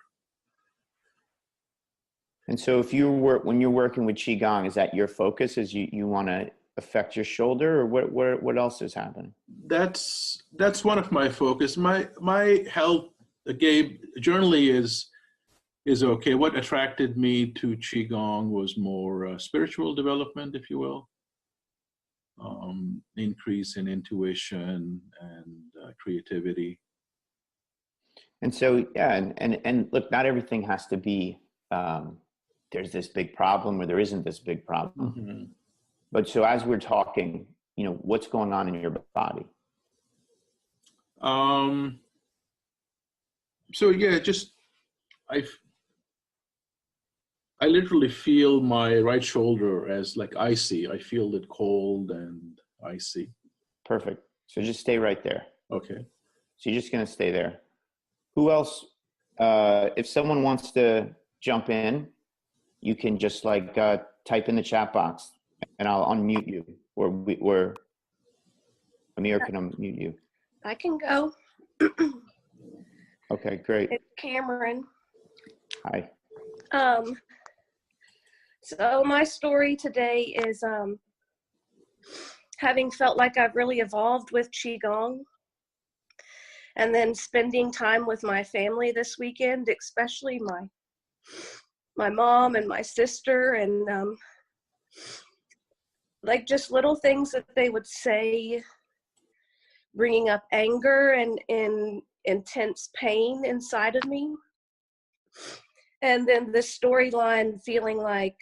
And so when you're working with Qigong, is that your focus? Is you want to affect your shoulder, or what else is happening? That's one of my focus. My health, Gabe, generally is okay. What attracted me to Qigong was more spiritual development, if you will, increase in intuition and creativity. And so, yeah, and look, not everything has to be, there's this big problem or there isn't this big problem. Mm-hmm. But so as we're talking, what's going on in your body? So yeah, just I literally feel my right shoulder as like icy. I feel it cold and icy. Perfect. So just stay right there. Okay. So you're just going to stay there. Who else, if someone wants to jump in, you can just type in the chat box and I'll unmute you, or Amir can unmute you. I can go. Okay, great. It's Cameron. Hi. So my story today is having felt like I've really evolved with Qigong, and then spending time with my family this weekend, especially my mom and my sister, and like just little things that they would say, bringing up anger and intense pain inside of me. And then this storyline feeling like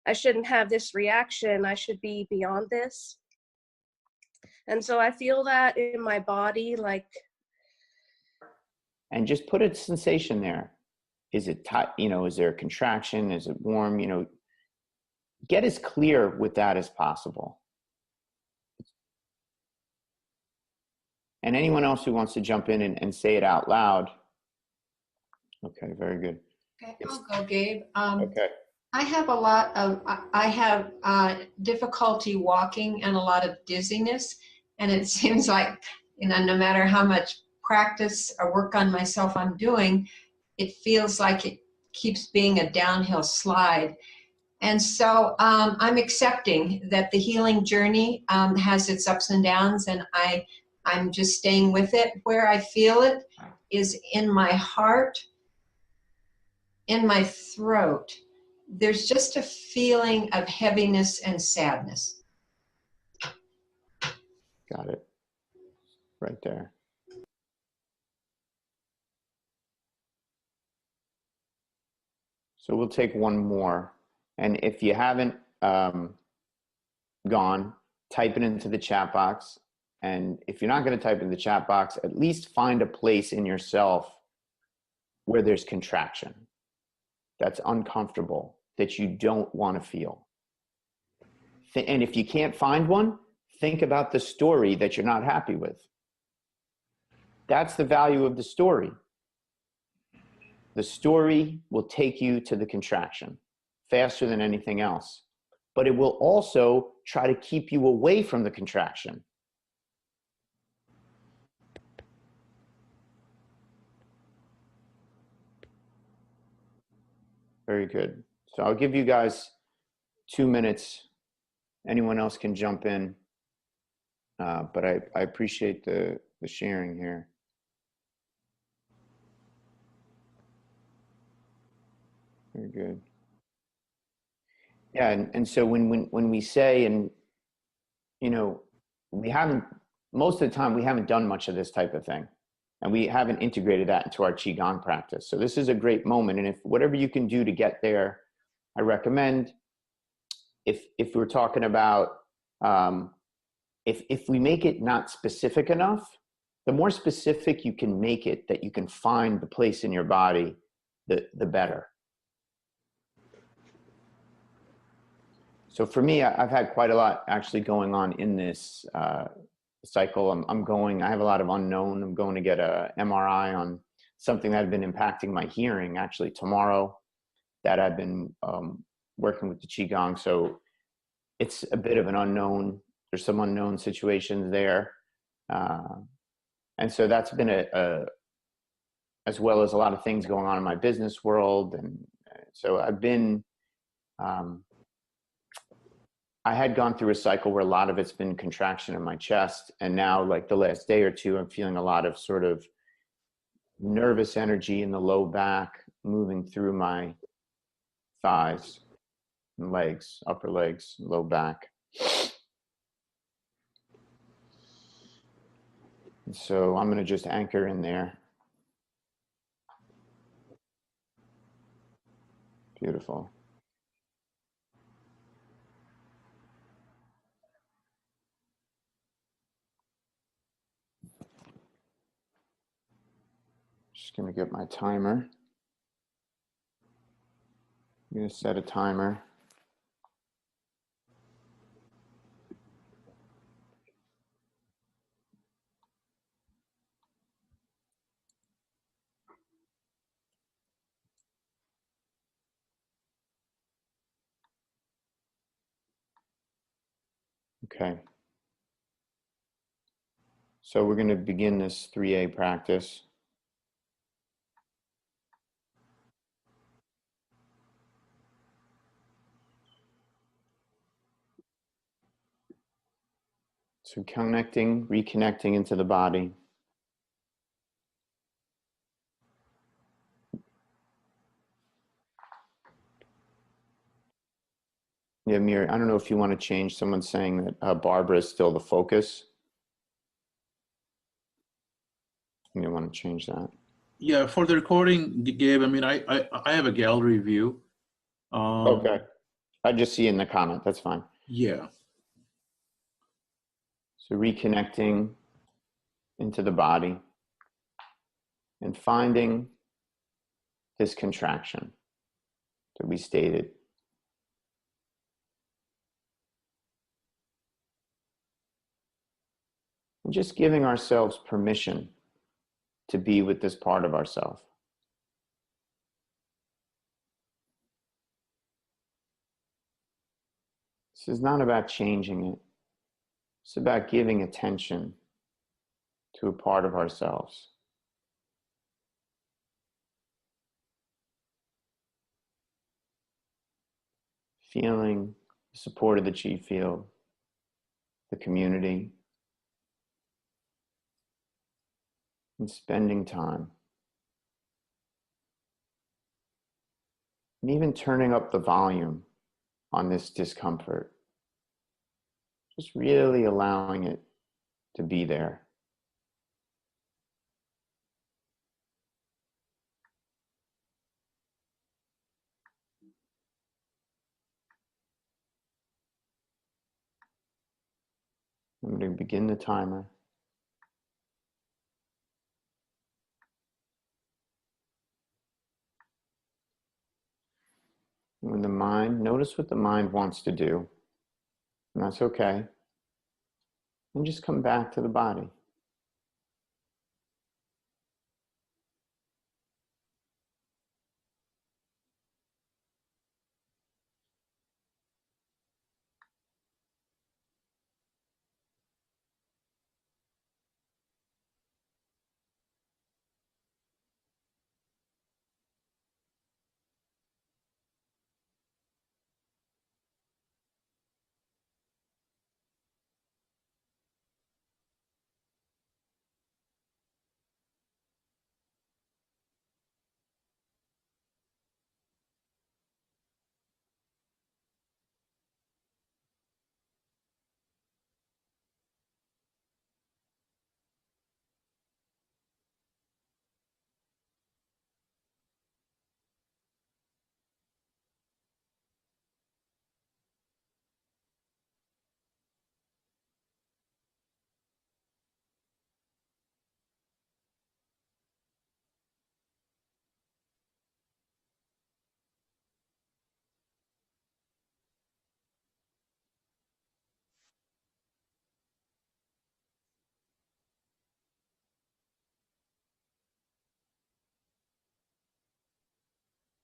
I shouldn't have this reaction, I should be beyond this. And so I feel that in my body, like. And just put a sensation there. Is it tight? Is there a contraction? Is it warm? Get as clear with that as possible. And anyone else who wants to jump in and say it out loud. Okay, very good. Okay, I'll go, Gabe. Okay. I have difficulty walking and a lot of dizziness, and it seems like, no matter how much practice or work on myself I'm doing, it feels like it keeps being a downhill slide. And so I'm accepting that the healing journey has its ups and downs, and I'm just staying with it. Where I feel it is in my heart, in my throat. There's just a feeling of heaviness and sadness. Got it. Right there. So we'll take one more. And if you haven't gone, type it into the chat box. And if you're not going to type in the chat box, at least find a place in yourself where there's contraction that's uncomfortable, that you don't want to feel. And if you can't find one, think about the story that you're not happy with. That's the value of the story. The story will take you to the contraction faster than anything else, but it will also try to keep you away from the contraction. Very good. So I'll give you guys 2 minutes. Anyone else can jump in, but I appreciate the sharing here. Very good. Yeah, and so when we say, and we haven't, most of the time we haven't done much of this type of thing, and we haven't integrated that into our Qigong practice. So this is a great moment, and if whatever you can do to get there, I recommend. If we're talking about, if we make it not specific enough, the more specific you can make it, that you can find the place in your body, the better. So for me, I've had quite a lot actually going on in this cycle. I have a lot of unknown. I'm going to get a MRI on something that had been impacting my hearing actually tomorrow, that I've been working with the Qigong. So it's a bit of an unknown. There's some unknown situations there. And so that's been as well as a lot of things going on in my business world. And so I've been, I had gone through a cycle where a lot of it's been contraction in my chest. And now, like the last day or two, I'm feeling a lot of sort of nervous energy in the low back moving through my thighs and legs, upper legs, low back. And so I'm going to just anchor in there. Beautiful. Just going to get my timer. I'm going to set a timer. Okay. So we're going to begin this 3A practice. So connecting, reconnecting into the body. Yeah, Mir, I don't know if you want to change. Someone's saying that Barbara is still the focus. You may want to change that. Yeah, for the recording, Gabe, I mean, I have a gallery view. Okay. I just see in the comment. That's fine. Yeah. So reconnecting into the body and finding this contraction that we stated. And just giving ourselves permission to be with this part of ourselves. This is not about changing it. It's about giving attention to a part of ourselves. Feeling the support of the chi field, the community, and spending time. And even turning up the volume on this discomfort. Just really allowing it to be there. I'm going to begin the timer. When the mind, notice what the mind wants to do, and that's okay. And just come back to the body.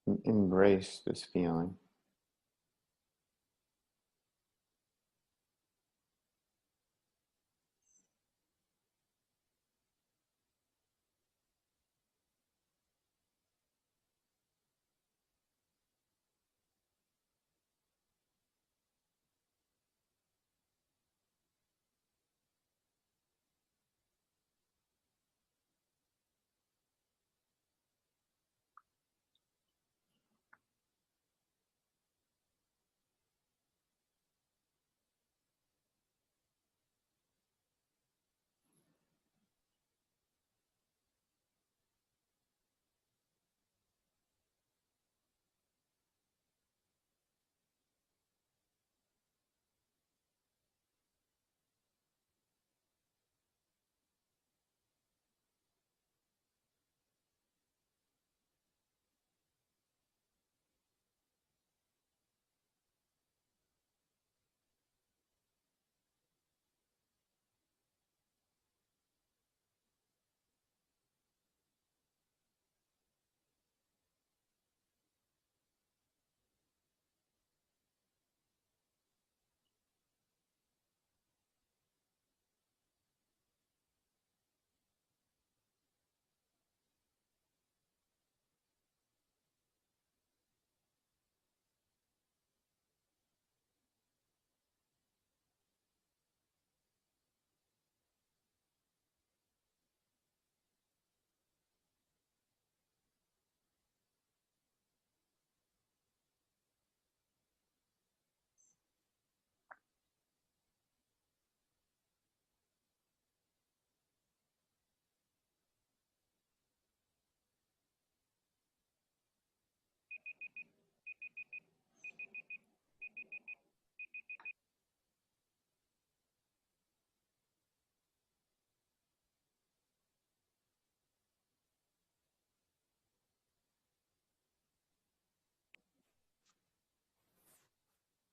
And embrace this feeling.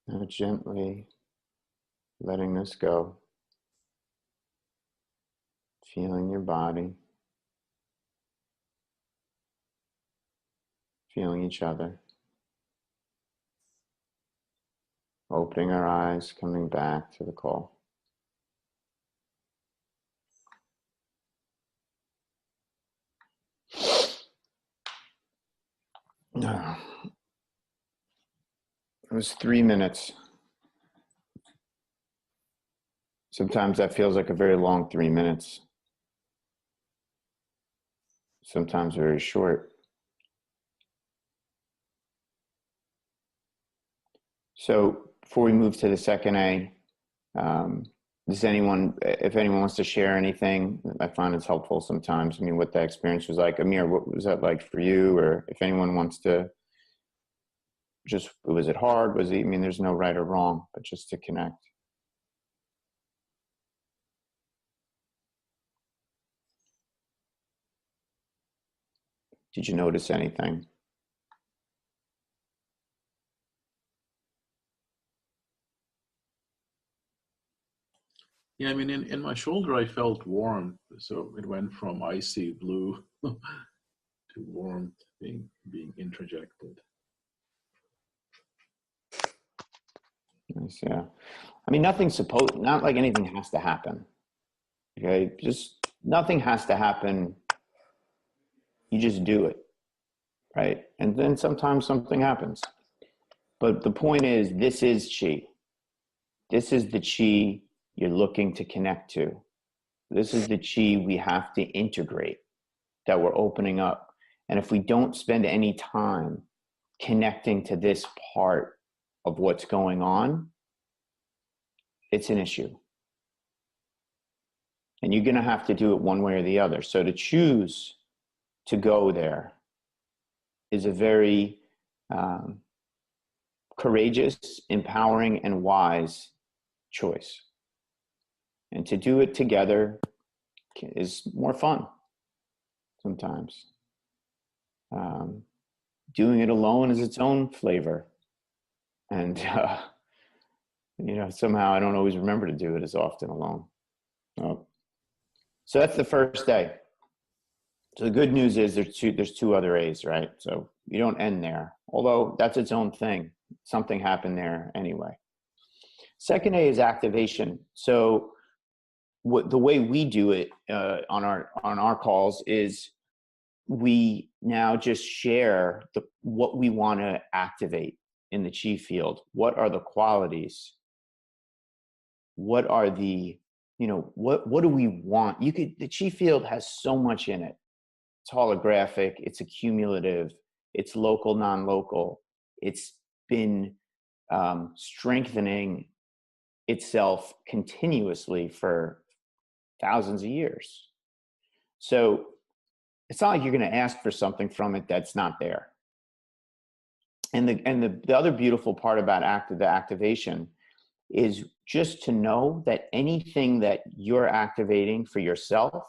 Now gently letting this go, feeling your body, feeling each other, opening our eyes, coming back to the call. It was 3 minutes. Sometimes that feels like a very long 3 minutes. Sometimes very short. So before we move to the second A, does anyone, if anyone wants to share anything, I find it's helpful sometimes. I mean, what that experience was like. Amir, what was that like for you? Or if anyone wants to just, was it hard? Was it, I mean, there's no right or wrong, but just to connect. Did you notice anything? Yeah, I mean, in my shoulder, I felt warm. So it went from icy blue to warmth being interjected. Nice, yeah. I mean, nothing's supposed, not like anything has to happen. Okay, just nothing has to happen. You just do it, right? And then sometimes something happens. But the point is, this is Qi. This is the Qi you're looking to connect to. This is the Qi we have to integrate, that we're opening up. And if we don't spend any time connecting to this part of what's going on, it's an issue. And you're going to have to do it one way or the other. So to choose to go there is a very courageous, empowering, and wise choice. And to do it together is more fun sometimes. Doing it alone is its own flavor. And, you know, somehow I don't always remember to do it as often alone. So that's the first day. So the good news is there's two other A's, right? So you don't end there, although that's its own thing. Something happened there anyway. Second A is activation. So the way we do it on our calls is we now just share what we want to activate in the Qi field. What are the qualities? What are the, you know, what do we want? The Qi field has so much in it. It's holographic, it's accumulative, it's local, non-local. It's been strengthening itself continuously for thousands of years. So it's not like you're going to ask for something from it that's not there. And the other beautiful part about the activation is just to know that anything that you're activating for yourself,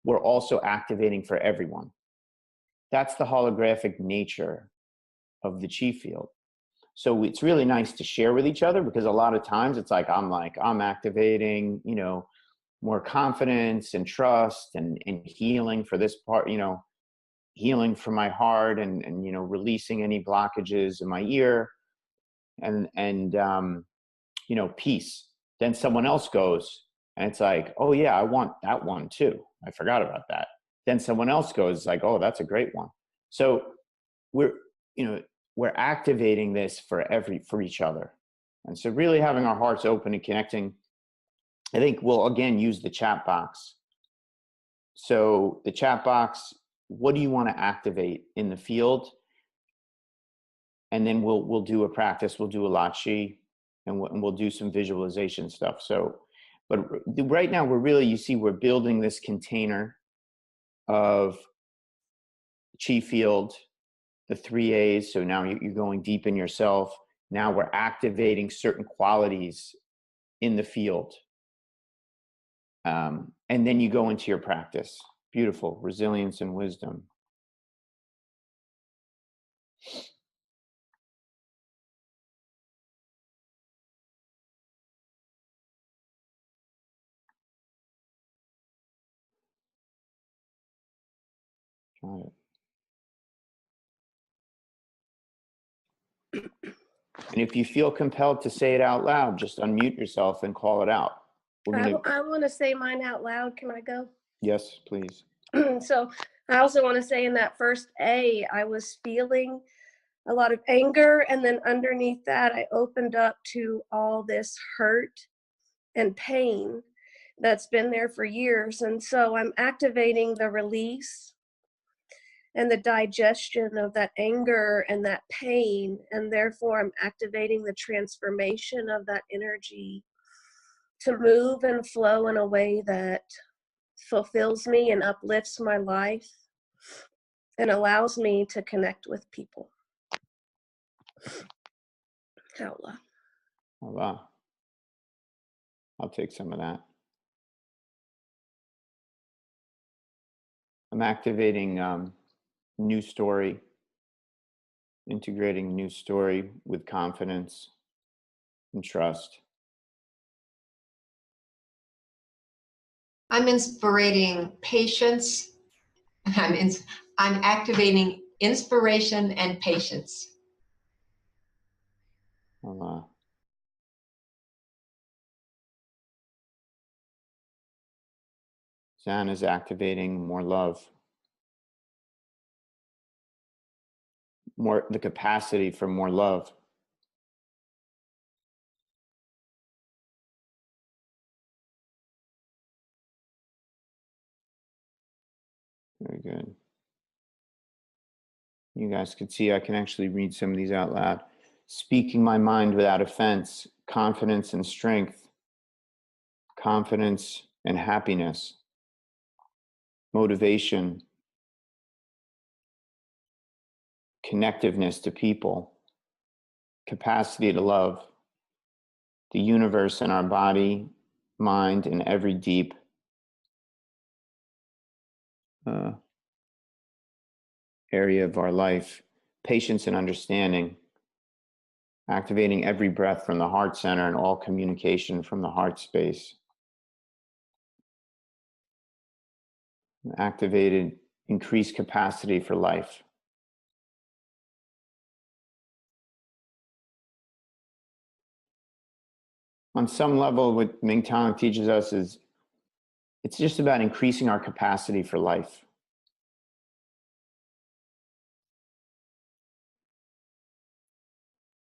we're also activating for everyone. That's the holographic nature of the Qi field. So it's really nice to share with each other, because a lot of times it's like I'm activating, you know, more confidence and trust and healing for this part, you know, healing for my heart and you know, releasing any blockages in my ear and you know, peace. Then someone else goes and it's like, oh yeah, I want that one too. I forgot about that. Then someone else goes like, oh, that's a great one. So we're activating this for each other. And so really having our hearts open and connecting, I think we'll again use the chat box. So the chat box, what do you want to activate in the field? And then we'll do a practice, we'll do a Lachchi, and we'll do some visualization stuff. So, but right now we're building this container of Qi field, the 3 A's. So now you're going deep in yourself. Now we're activating certain qualities in the field. And then you go into your practice. Beautiful. Resilience and wisdom. Got it. And if you feel compelled to say it out loud, just unmute yourself and call it out. I want to say mine out loud. Can I go? Yes, please. So I also want to say in that first A, I was feeling a lot of anger. And then underneath that, I opened up to all this hurt and pain that's been there for years. And so I'm activating the release and the digestion of that anger and that pain. And therefore, I'm activating the transformation of that energy to move and flow in a way that fulfills me and uplifts my life and allows me to connect with people. Allah. Allah. I'll take some of that. I'm activating new story, integrating new story with confidence and trust. I'm inspiring patience. I'm activating inspiration and patience. Allah. Zan is activating more love, the capacity for more love. Very good. You guys can see I can actually read some of these out loud. Speaking my mind without offense, confidence and strength, confidence and happiness, motivation, connectiveness to people, capacity to love, the universe and our body, mind, and every deep area of our life, patience and understanding, activating every breath from the heart center and all communication from the heart space. Activated increased capacity for life. On some level, what Mingtong teaches us is it's just about increasing our capacity for life.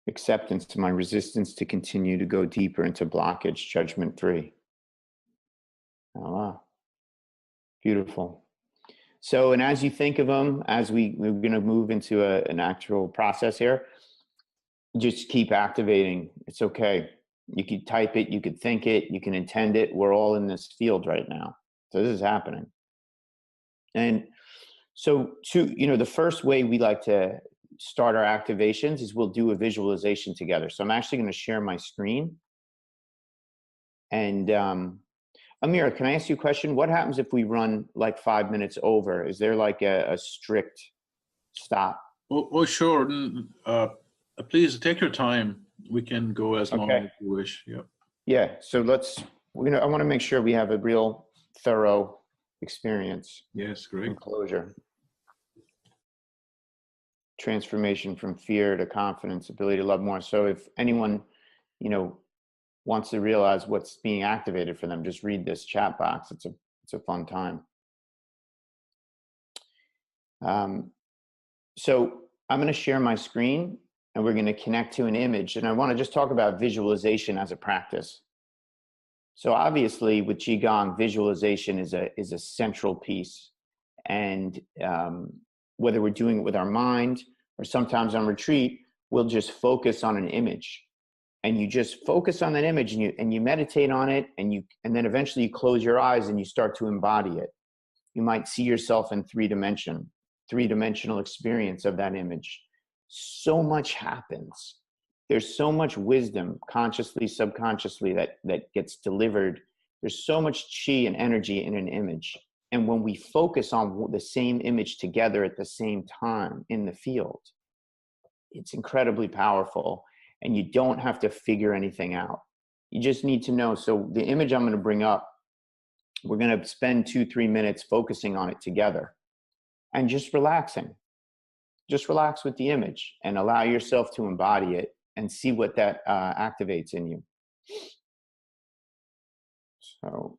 Acceptance to my resistance to continue to go deeper into blockage, judgment free. Allah. Beautiful. So, and as you think of them, as we're going to move into an actual process here, just keep activating. It's okay. You could type it, you could think it, you can intend it. We're all in this field right now. So this is happening. And so the first way we like to start our activations is we'll do a visualization together. So I'm actually going to share my screen. And Amira, can I ask you a question? What happens if we run like 5 minutes over? Is there like a strict stop? Oh, sure. Please take your time. We can go as long as you wish. Yeah. Yeah. So I want to make sure we have a real thorough experience. Yes, great. And closure. Transformation from fear to confidence, ability to love more. So if anyone, wants to realize what's being activated for them, just read this chat box. It's a fun time. So I'm going to share my screen and we're going to connect to an image. And I want to just talk about visualization as a practice. So obviously with Qigong, visualization is a central piece. And whether we're doing it with our mind or sometimes on retreat, we'll just focus on an image. And you just focus on that image and you meditate on it and then eventually you close your eyes and you start to embody it. You might see yourself in three-dimensional experience of that image. So much happens. There's so much wisdom, consciously, subconsciously, that gets delivered. There's so much chi and energy in an image. And when we focus on the same image together at the same time in the field, it's incredibly powerful. And you don't have to figure anything out. You just need to know. So the image I'm going to bring up, we're going to spend 2-3 minutes focusing on it together. and just relaxing. Just relax with the image and allow yourself to embody it and see what that activates in you. So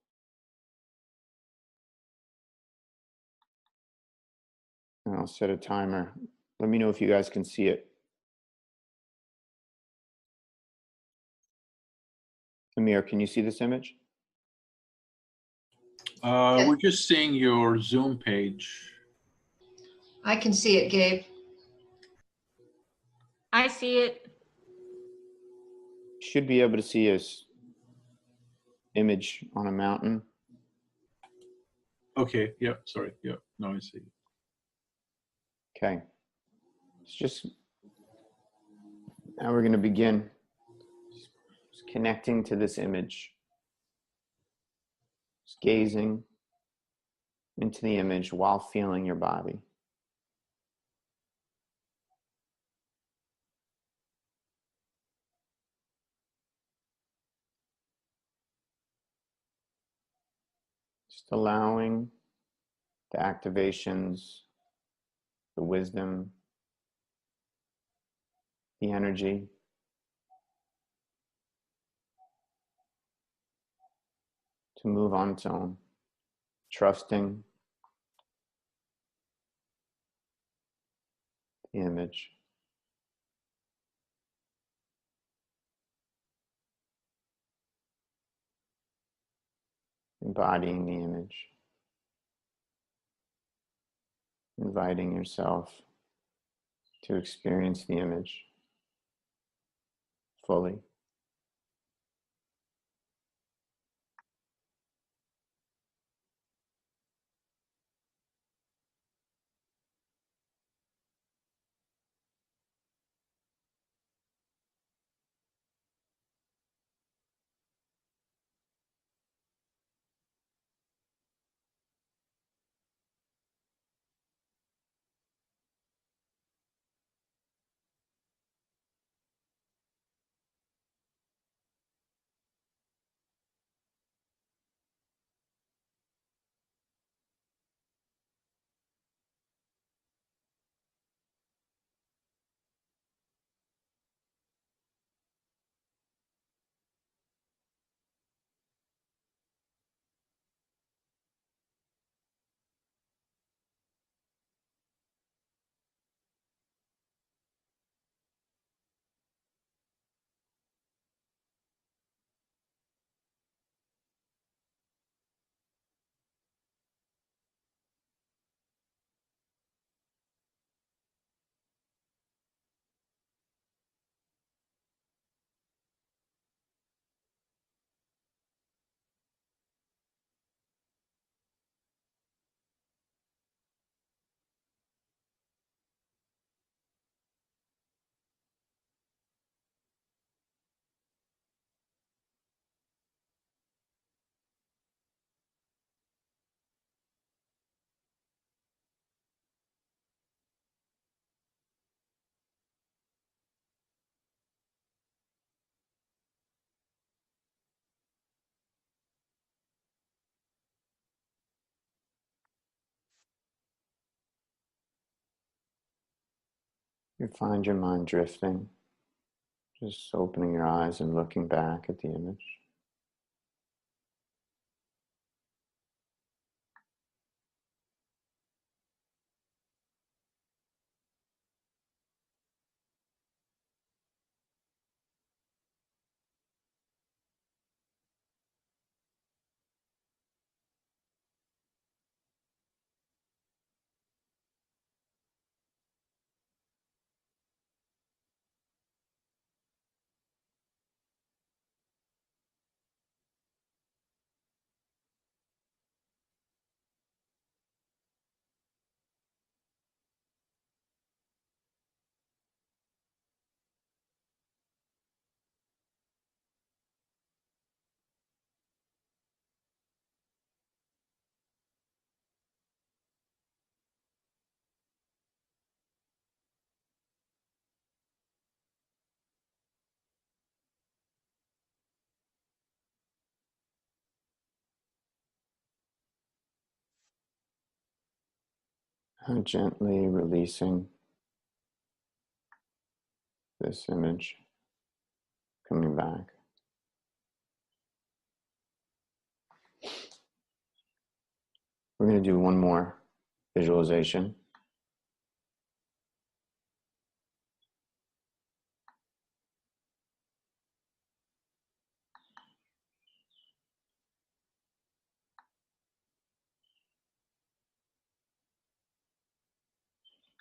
I'll set a timer. Let me know if you guys can see it. Amir, can you see this image? We're just seeing your Zoom page. I can see it, Gabe. I see it. Should be able to see his image on a mountain. Okay, yeah, sorry, yeah, now I see. Okay. It's just, now we're going to begin just connecting to this image. Just gazing into the image while feeling your body. Just allowing the activations, the wisdom, the energy to move on its own, trusting the image. Embodying the image. Inviting yourself to experience the image fully. You find your mind drifting, just opening your eyes and looking back at the image. Gently releasing this image, coming back. We're going to do one more visualization.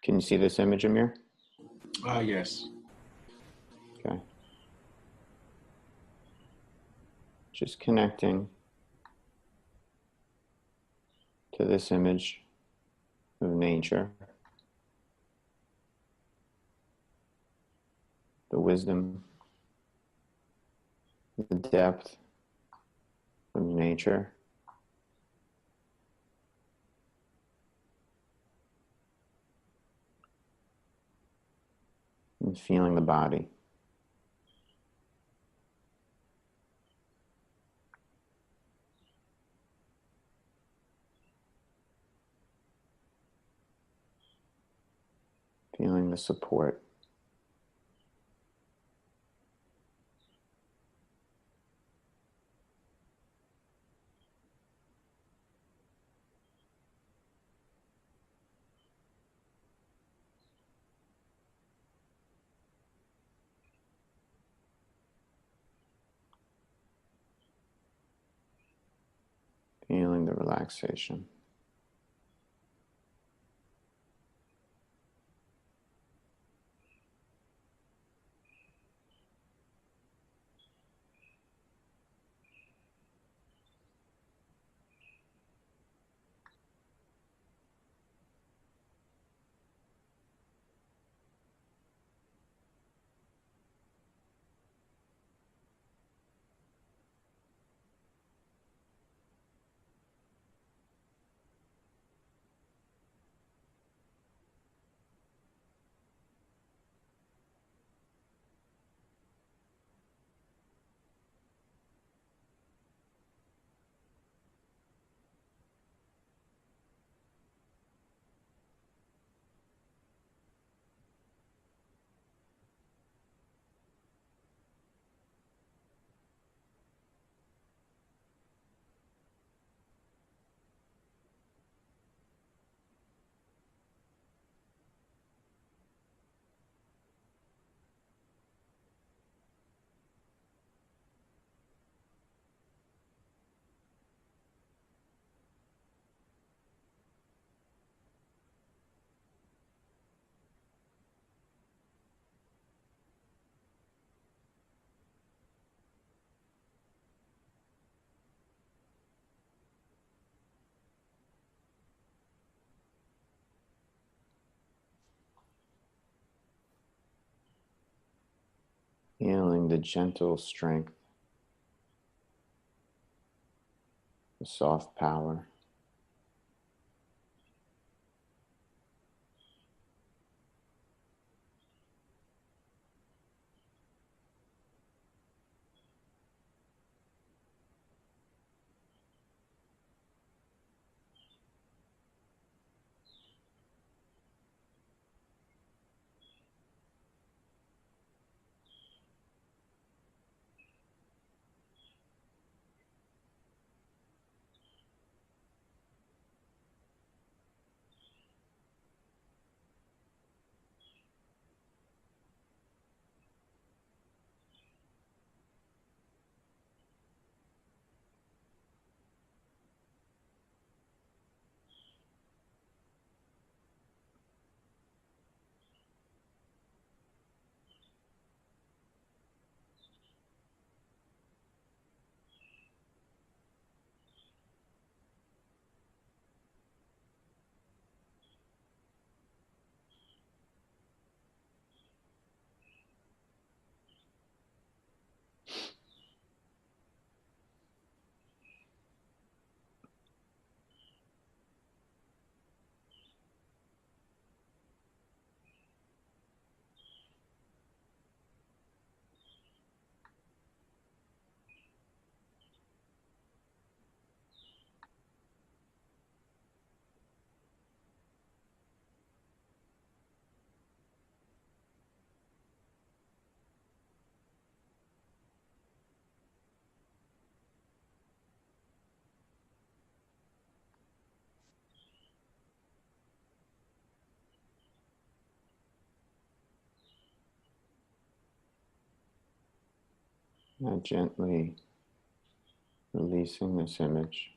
Can you see this image, Amir? Yes. Okay. Just connecting to this image of nature, the wisdom, the depth of nature. And feeling the body. Feeling the support. Feeling the relaxation. Feeling the gentle strength, the soft power. Now gently releasing this image.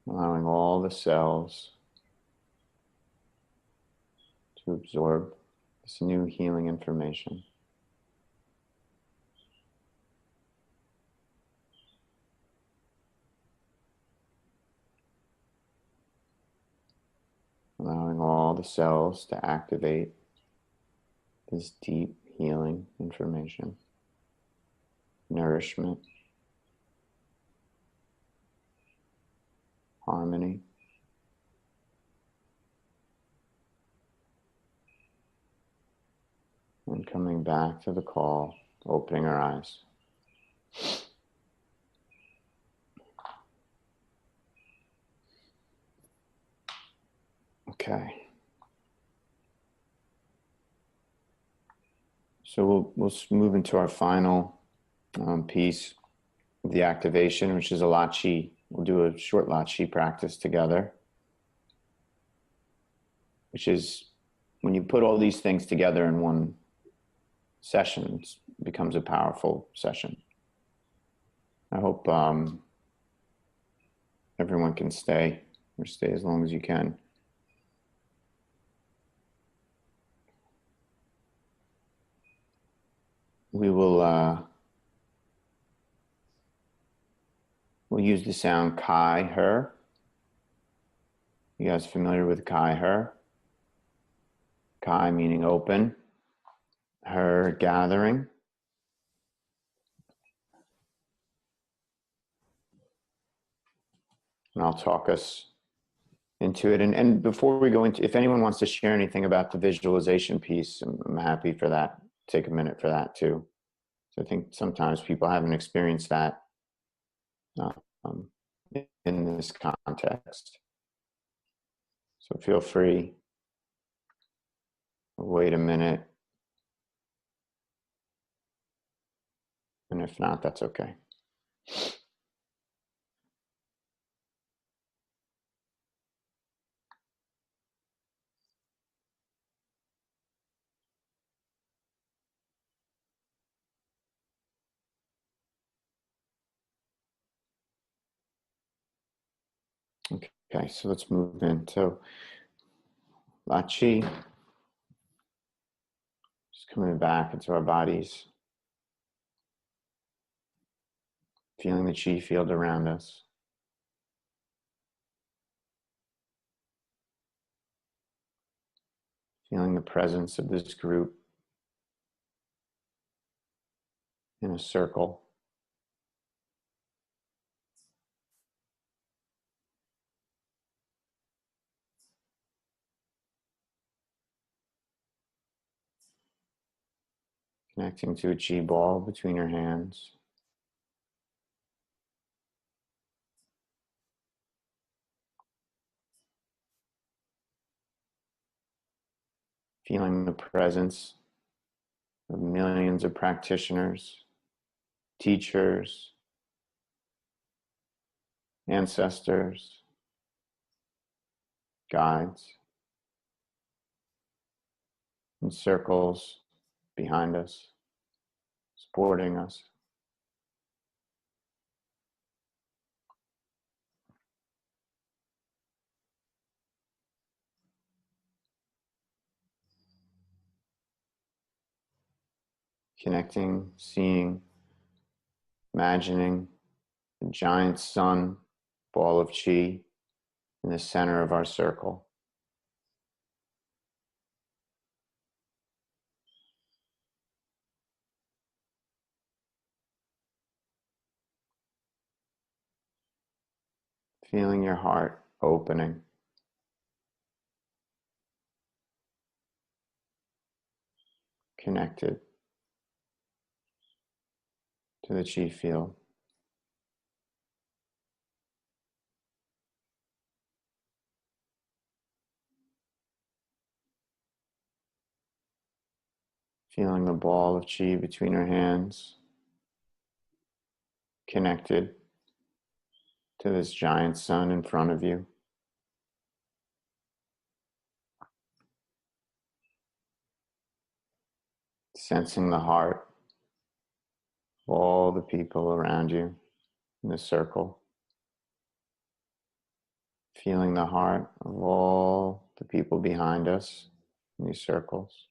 Allowing all the cells to absorb this new healing information. Allowing all the cells to activate this deep healing information, nourishment, harmony. And coming back to the call, opening our eyes. Okay. So we'll move into our final piece of the activation, which is a Lachchi. We'll do a short Lachchi practice together, which is when you put all these things together in one session, it becomes a powerful session. I hope everyone can stay as long as you can. We will we'll use the sound kai, her. You guys familiar with kai, her? Kai meaning open, her gathering. And I'll talk us into it. And before we go into, if anyone wants to share anything about the visualization piece, I'm happy for that. Take a minute for that too. So I think sometimes people haven't experienced that in this context. So feel free. Wait a minute. And if not, that's okay. Okay, so let's move in. So Lachchi, just coming back into our bodies, feeling the chi field around us. Feeling the presence of this group in a circle. Connecting to a chi ball between your hands. Feeling the presence of millions of practitioners, teachers, ancestors, guides, in circles behind us, supporting us. Connecting, seeing, imagining a giant sun ball of chi in the center of our circle. Feeling your heart opening. Connected to the chi field. Feeling the ball of chi between your hands. Connected to this giant sun in front of you. Sensing the heart of all the people around you in the circle. Feeling the heart of all the people behind us in these circles.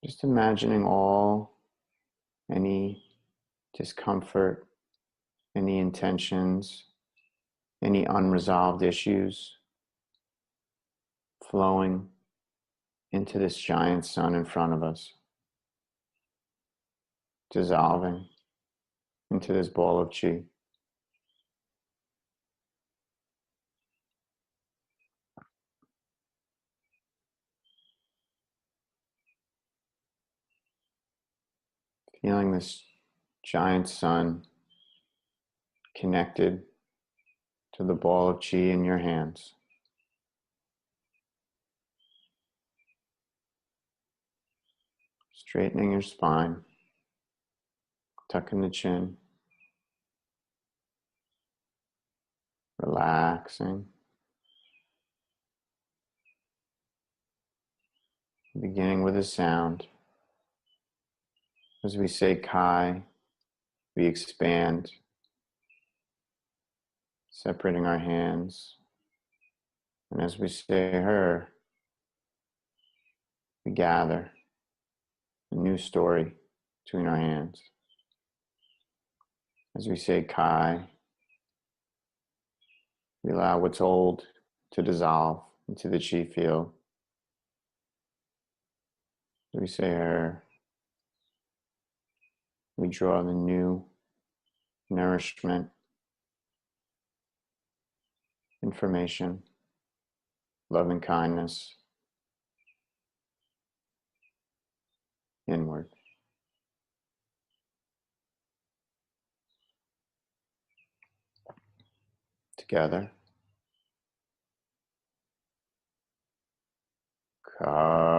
Just imagining any discomfort, any intentions, any unresolved issues flowing into this giant sun in front of us, dissolving into this ball of qi. Feeling this giant sun connected to the ball of qi in your hands. Straightening your spine, tucking the chin, relaxing. Beginning with a sound. As we say Kai, we expand, separating our hands. And as we say Her, we gather a new story between our hands. As we say Kai, we allow what's old to dissolve into the qi field. As we say Her, we draw the new nourishment, information, loving kindness inward. Together. Kai.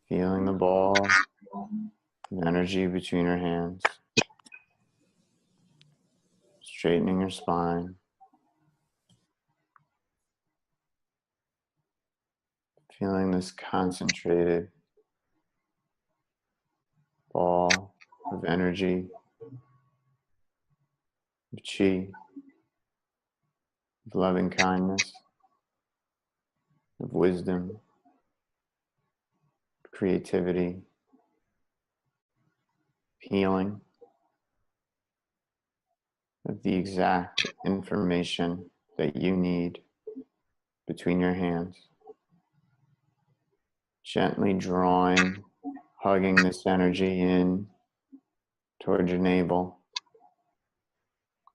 Feeling the ball, the energy between her hands. Straightening your spine. Feeling this concentrated ball of energy, of qi, of loving kindness, of wisdom, of creativity, healing, of the exact information that you need between your hands. Gently drawing, hugging this energy in towards your navel,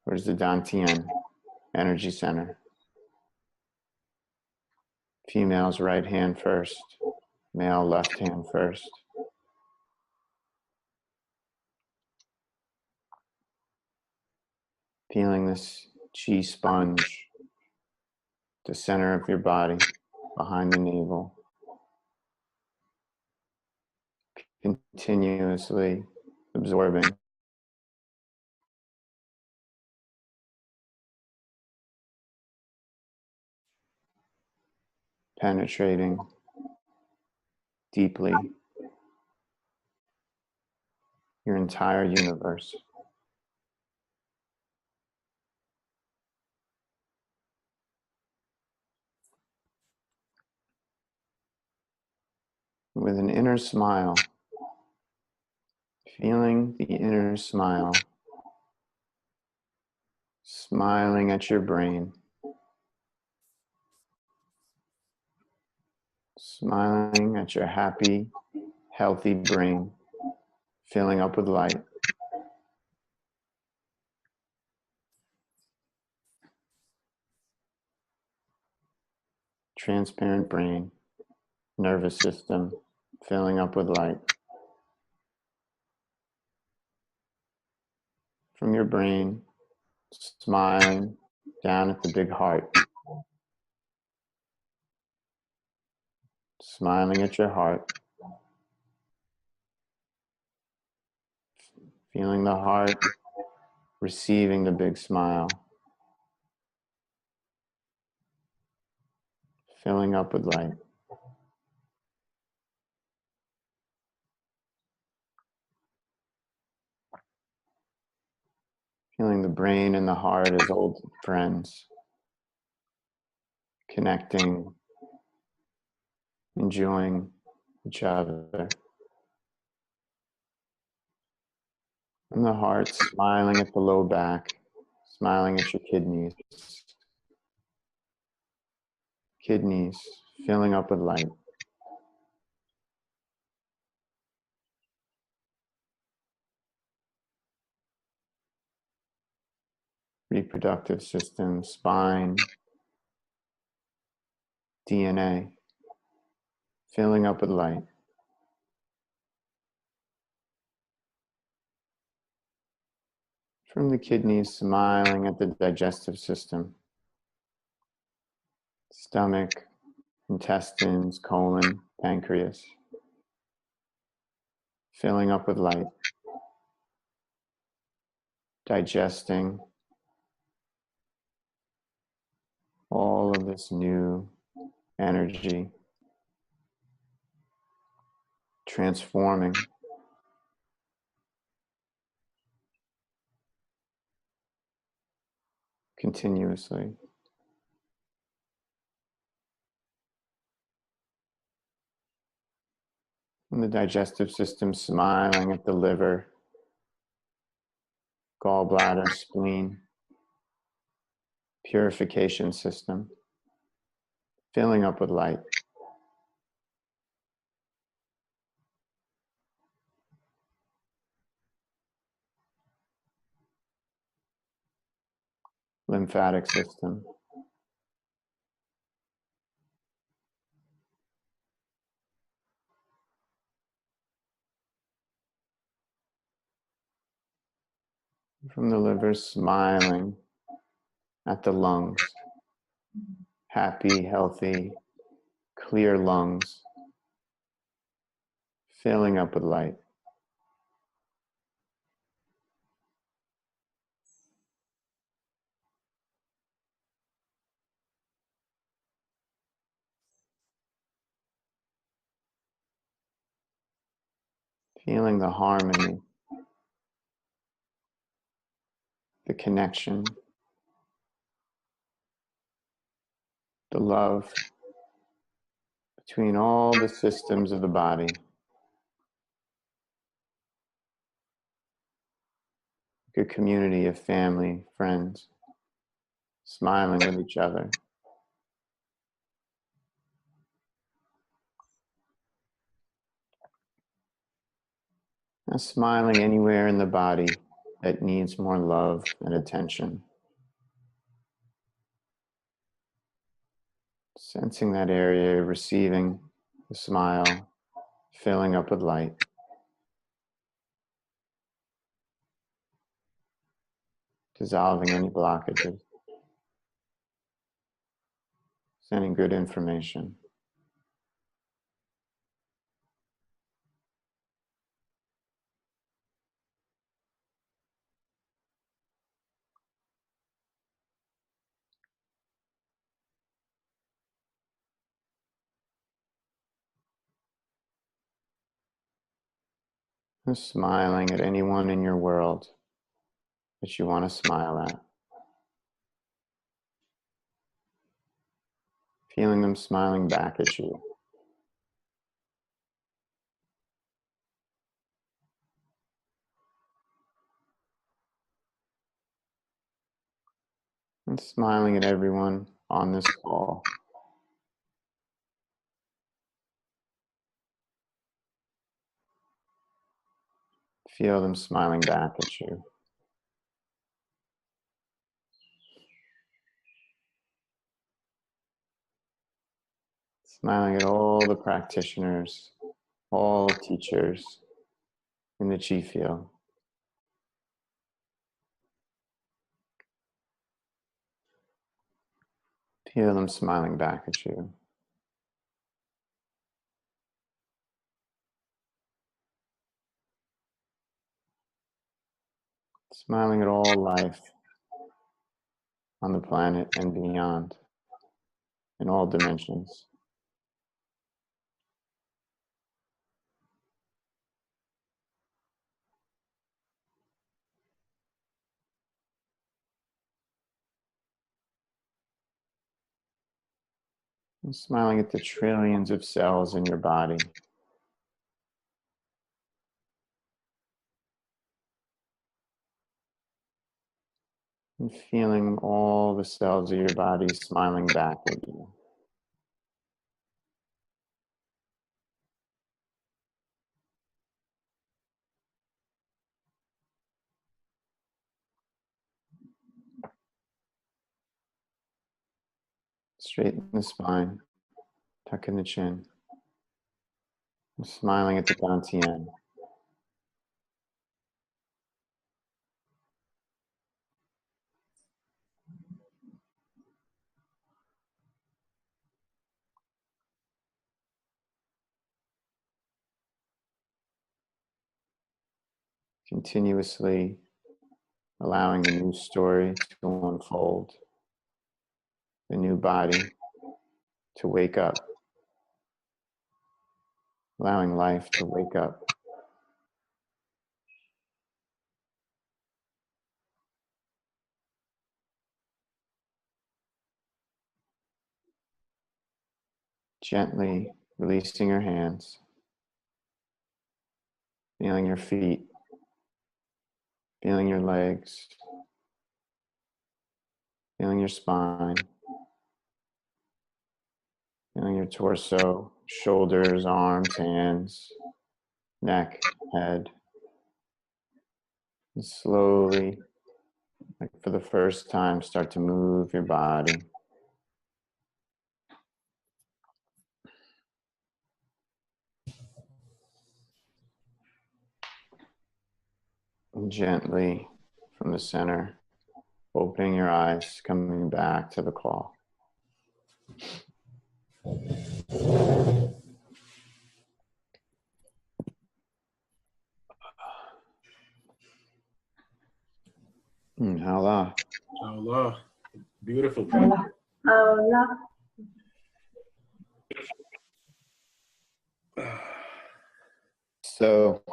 towards the Dantian energy center. Female's right hand first, male left hand first. Feeling this chi sponge, the center of your body, behind the navel. Continuously absorbing. Penetrating deeply your entire universe. With an inner smile, feeling the inner smile, smiling at your brain, smiling at your happy, healthy brain, filling up with light. Transparent brain, nervous system, filling up with light. From your brain, smiling down at the big heart. Smiling at your heart. Feeling the heart receiving the big smile. Filling up with light. Feeling the brain and the heart as old friends. Connecting, enjoying each other. And the heart smiling at the low back, smiling at your kidneys. Kidneys filling up with light. Reproductive system, spine, DNA, filling up with light. From the kidneys, smiling at the digestive system, stomach, intestines, colon, pancreas, filling up with light, digesting all of this new energy, transforming, continuously. And the digestive system smiling at the liver, gallbladder, spleen, purification system, filling up with light. Lymphatic system, from the liver, smiling at the lungs, happy, healthy, clear lungs, filling up with light. Feeling the harmony, the connection, the love between all the systems of the body. Good community of family, friends, smiling with each other. And smiling anywhere in the body that needs more love and attention. Sensing that area, receiving the smile, filling up with light. Dissolving any blockages. Sending good information. And smiling at anyone in your world that you want to smile at. Feeling them smiling back at you. And smiling at everyone on this call. Feel them smiling back at you. Smiling at all the practitioners, all teachers in the Qi field. Feel them smiling back at you. Smiling at all life on the planet and beyond, in all dimensions. And smiling at the trillions of cells in your body. And feeling all the cells of your body smiling back at you. Straighten the spine, tuck in the chin. And smiling at the dantian. Continuously allowing the new story to unfold, the new body to wake up, allowing life to wake up. Gently releasing your hands, feeling your feet, feeling your legs, feeling your spine, feeling your torso, shoulders, arms, hands, neck, head. And slowly, like for the first time, start to move your body. And gently from the center, opening your eyes, coming back to the call. Allah. Allah. Beautiful. Allah. Allah. So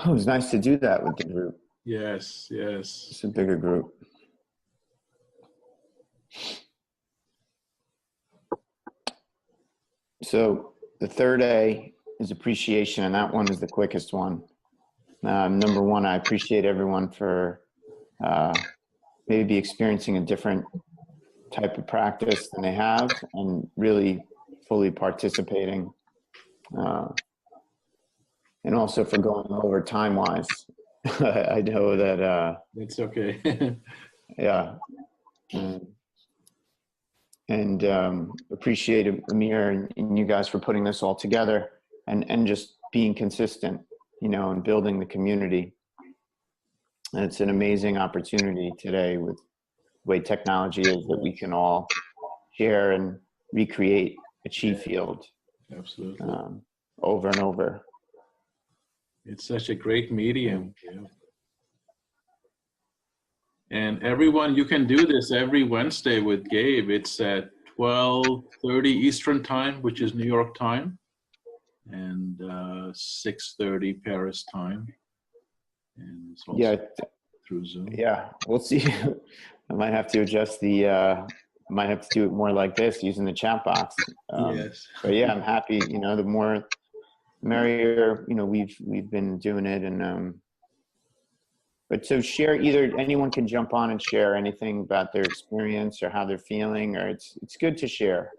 Oh, it was nice to do that with the group. Yes, yes. It's a bigger group. So the third A is appreciation, and that one is the quickest one. Number one, I appreciate everyone for maybe experiencing a different type of practice than they have and really fully participating. And also for going over time-wise. I know that... It's okay. yeah. And appreciate Amir and you guys for putting this all together and just being consistent, you know, and building the community. And it's an amazing opportunity today with the way technology is that we can all share and recreate a chi field. Absolutely. Over and over. It's such a great medium. Yeah. And everyone, you can do this every Wednesday with Gabe. It's at 12:30 Eastern time, which is New York time, and 6:30 Paris time. And it's also through Zoom. Yeah, we'll see. I might have to adjust might have to do it more like this using the chat box. Yes. But yeah, I'm happy, you know, the more merrier, you know, we've been doing it. And but so share, either anyone can jump on and share anything about their experience or how they're feeling, or it's good to share.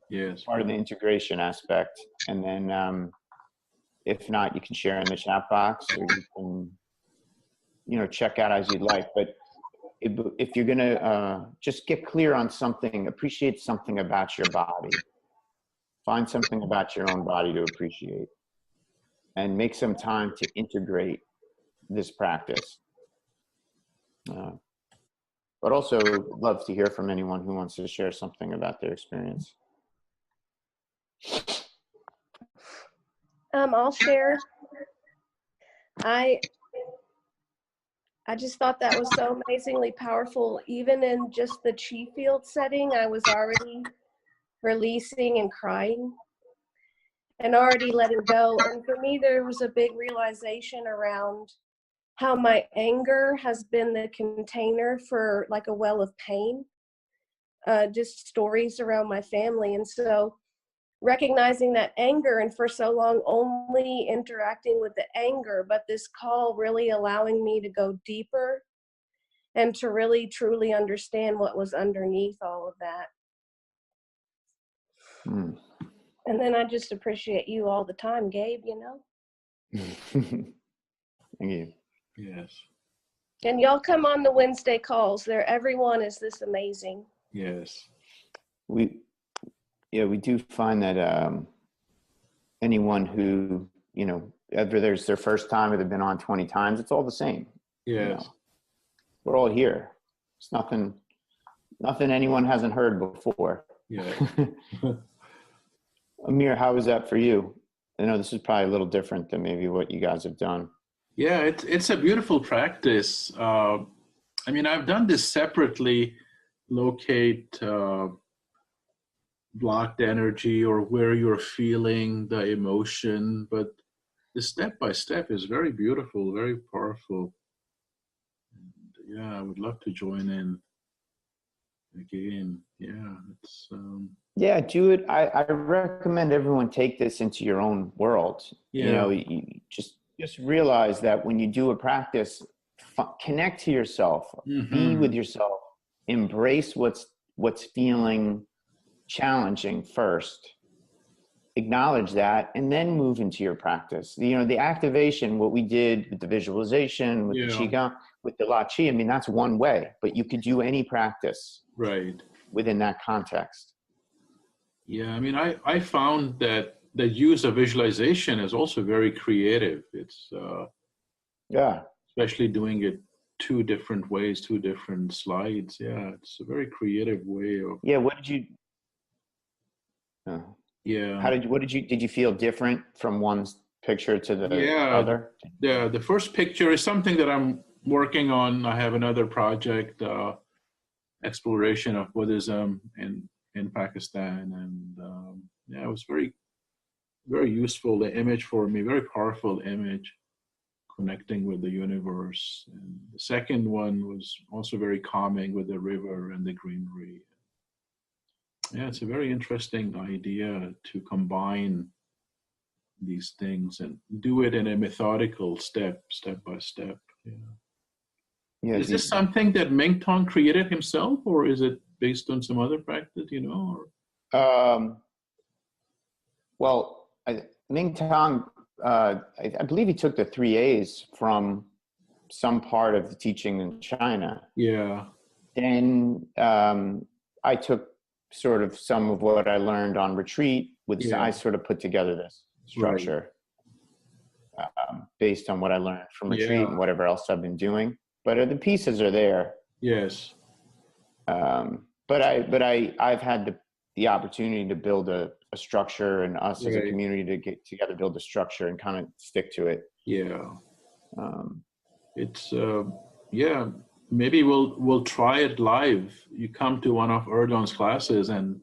Yes. Part of the integration aspect. And then if not, you can share in the chat box, or you can, you know, check out as you'd like. But if you're gonna just get clear on something, appreciate something about your body. Find something about your own body to appreciate, and make some time to integrate this practice. But also love to hear from anyone who wants to share something about their experience. I'll share. I just thought that was so amazingly powerful. Even in just the chi field setting, I was already releasing and crying and already letting go. And for me, there was a big realization around how my anger has been the container for like a well of pain, just stories around my family. And so recognizing that anger, and for so long only interacting with the anger, but this call really allowing me to go deeper and to really truly understand what was underneath all of that. And then I just appreciate you all the time, Gabe, you know. Thank you. Yes. And y'all come on the Wednesday calls. There, everyone is this amazing. Yes. We do find that anyone who, you know, whether there's their first time or they've been on 20 times, it's all the same. Yes. You know? We're all here. It's nothing anyone hasn't heard before. Yeah. Amir, how was that for you? I know this is probably a little different than maybe what you guys have done. Yeah, it's a beautiful practice. I mean, I've done this separately, locate blocked energy or where you're feeling the emotion, but the step-by-step is very beautiful, very powerful. And yeah, I would love to join in again. Yeah, it's yeah, do it. I recommend everyone take this into your own world. Yeah. You know, you just realize that when you do a practice, connect to yourself, be with yourself, embrace what's feeling challenging first, acknowledge that, and then move into your practice. You know, the activation, what we did with the visualization, with the Qigong, with the Lachchi, I mean, that's one way, but you could do any practice within that context. Yeah, I mean, I found that the use of visualization is also very creative. It's especially doing it two different ways, two different slides. Yeah, it's a very creative way of. Yeah, what did you? Yeah. Did you feel different from one picture to the other? Yeah, the first picture is something that I'm working on. I have another project, exploration of Buddhism in Pakistan, and yeah, it was very, very useful. The image for me, very powerful image. connecting with the universe. And the second one was also very calming with the river and the greenery. Yeah, it's a very interesting idea to combine these things and do it in a methodical step by step. Yeah. Yeah, Is this something that Mingtong created himself, or is it based on some other practice, you know? Or? Well, Mingtong, I believe he took the 3 A's from some part of the teaching in China. Yeah. Then I took sort of some of what I learned on retreat. I sort of put together this structure based on what I learned from retreat and whatever else I've been doing. But the pieces are there. Yes. But I've had the opportunity to build a structure, and us as a community to get together, build a structure and kind of stick to it. Yeah. It's maybe we'll try it live. You come to one of Erdon's classes and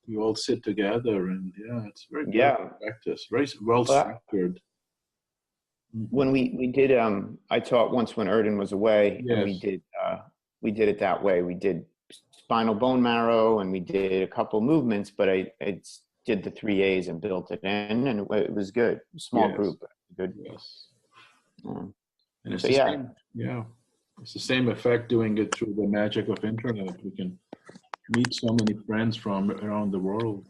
you all sit together, and it's very good practice, very well structured. When we did, I taught once when Erdon was away, and we did it that way. We did spinal bone marrow, and we did a couple movements, but I did the 3 A's and built it in, and it was good. Small group, good. Yes. And it's so the same, it's the same effect doing it through the magic of internet. We can meet so many friends from around the world.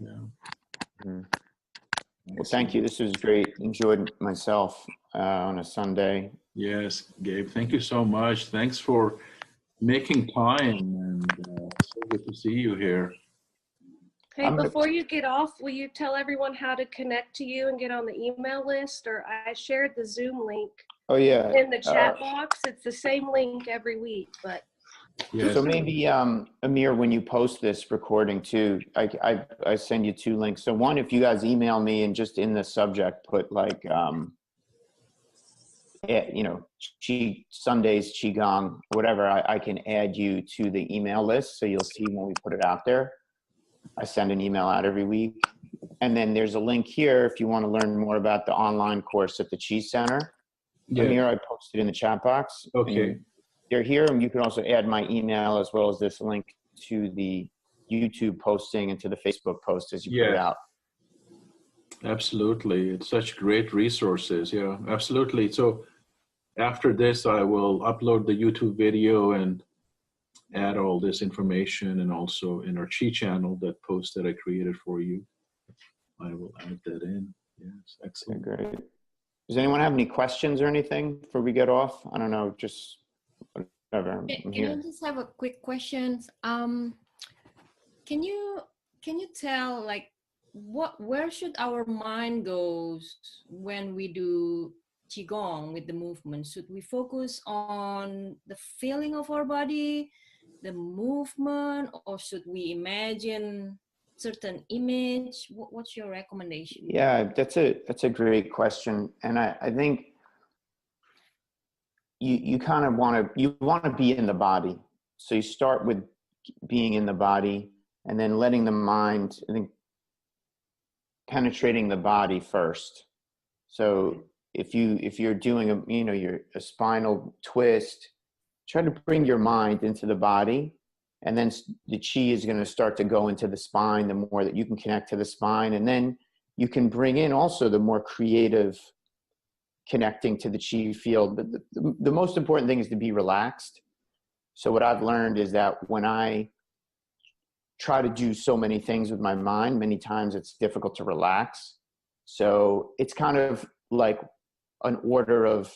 Well, thank you. This was great. Enjoyed myself on a Sunday. Yes, Gabe, thank you so much. Thanks for making time, and so good to see you here. Hey, before you get off, will you tell everyone how to connect to you and get on the email list? Or I shared the Zoom link in the chat box. It's the same link every week, but. Yes. So maybe, Amir, when you post this recording too, I send you 2 links. So one, if you guys email me and just in the subject put like, Sundays, Qigong, whatever, I can add you to the email list. So you'll see when we put it out there. I send an email out every week. And then there's a link here if you want to learn more about the online course at the ChiCenter. Amir, I posted in the chat box. Okay. They're here, and you can also add my email as well as this link to the YouTube posting and to the Facebook post as you put it out. Absolutely. It's such great resources. Yeah, absolutely. So after this, I will upload the YouTube video and add all this information, and also in our Chi channel, that post that I created for you, I will add that in. Yes, excellent. Okay, great. Does anyone have any questions or anything before we get off? I don't know, just whatever. Can I just have a quick question? Can you tell, like, where should our mind goes when we do Qigong with the movement? Should we focus on the feeling of our body, the movement, or should we imagine certain image? What's your recommendation? Yeah, that's a great question. And I think you kind of want to be in the body. So you start with being in the body, and then letting the mind, I think, penetrating the body first. So if you're doing a spinal twist, try to bring your mind into the body, and then the chi is going to start to go into the spine. The more that you can connect to the spine, and then you can bring in also the more creative connecting to the chi field. But the most important thing is to be relaxed. So what I've learned is that when I try to do so many things with my mind, many times it's difficult to relax. So it's kind of like an order of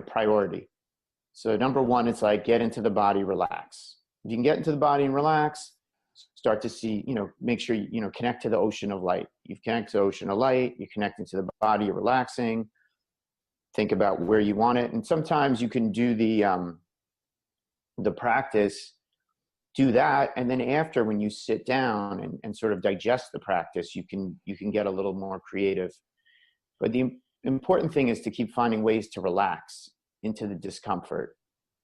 priority. So number one, it's like get into the body, relax. If you can get into the body and relax, start to see, make sure you connect to the ocean of light. You connect to the ocean of light, you're connecting to the body, you're relaxing. Think about where you want it. And sometimes you can do the practice, do that, and then after, when you sit down and sort of digest the practice, you can get a little more creative. But the important thing is to keep finding ways to relax into the discomfort.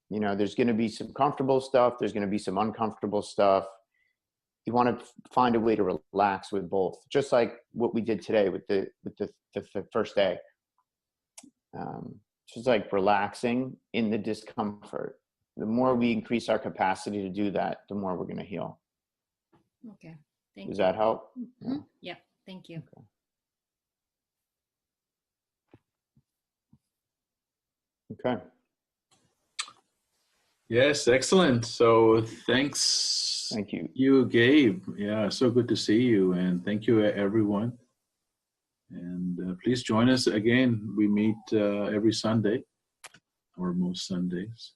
There's going to be some comfortable stuff, there's going to be some uncomfortable stuff. You want to find a way to relax with both, just like what we did today with the first day. just like relaxing in the discomfort. The more we increase our capacity to do that, the more we're going to heal. Okay. Thank Does you. that help? Mm-hmm. Yeah. Thank you. Okay. Yes, excellent. So thanks. Thank you. You, Gabe. Yeah, so good to see you. And thank you, everyone. And please join us again. We meet every Sunday, or most Sundays.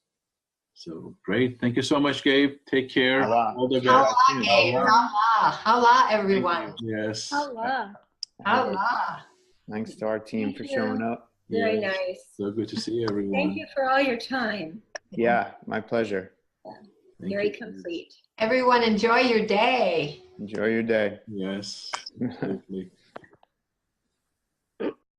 So great. Thank you so much, Gabe. Take care. Allah. All the Hala, best. Gabe. Hala. Hala, everyone. Yes. Allah. Hala. Thanks to our team Thank for you. showing up. Very Yes. nice. So good to see everyone. Thank you for all your time. Yeah, my pleasure. Thank Very you. complete. Everyone enjoy your day. Enjoy your day. Yes, absolutely.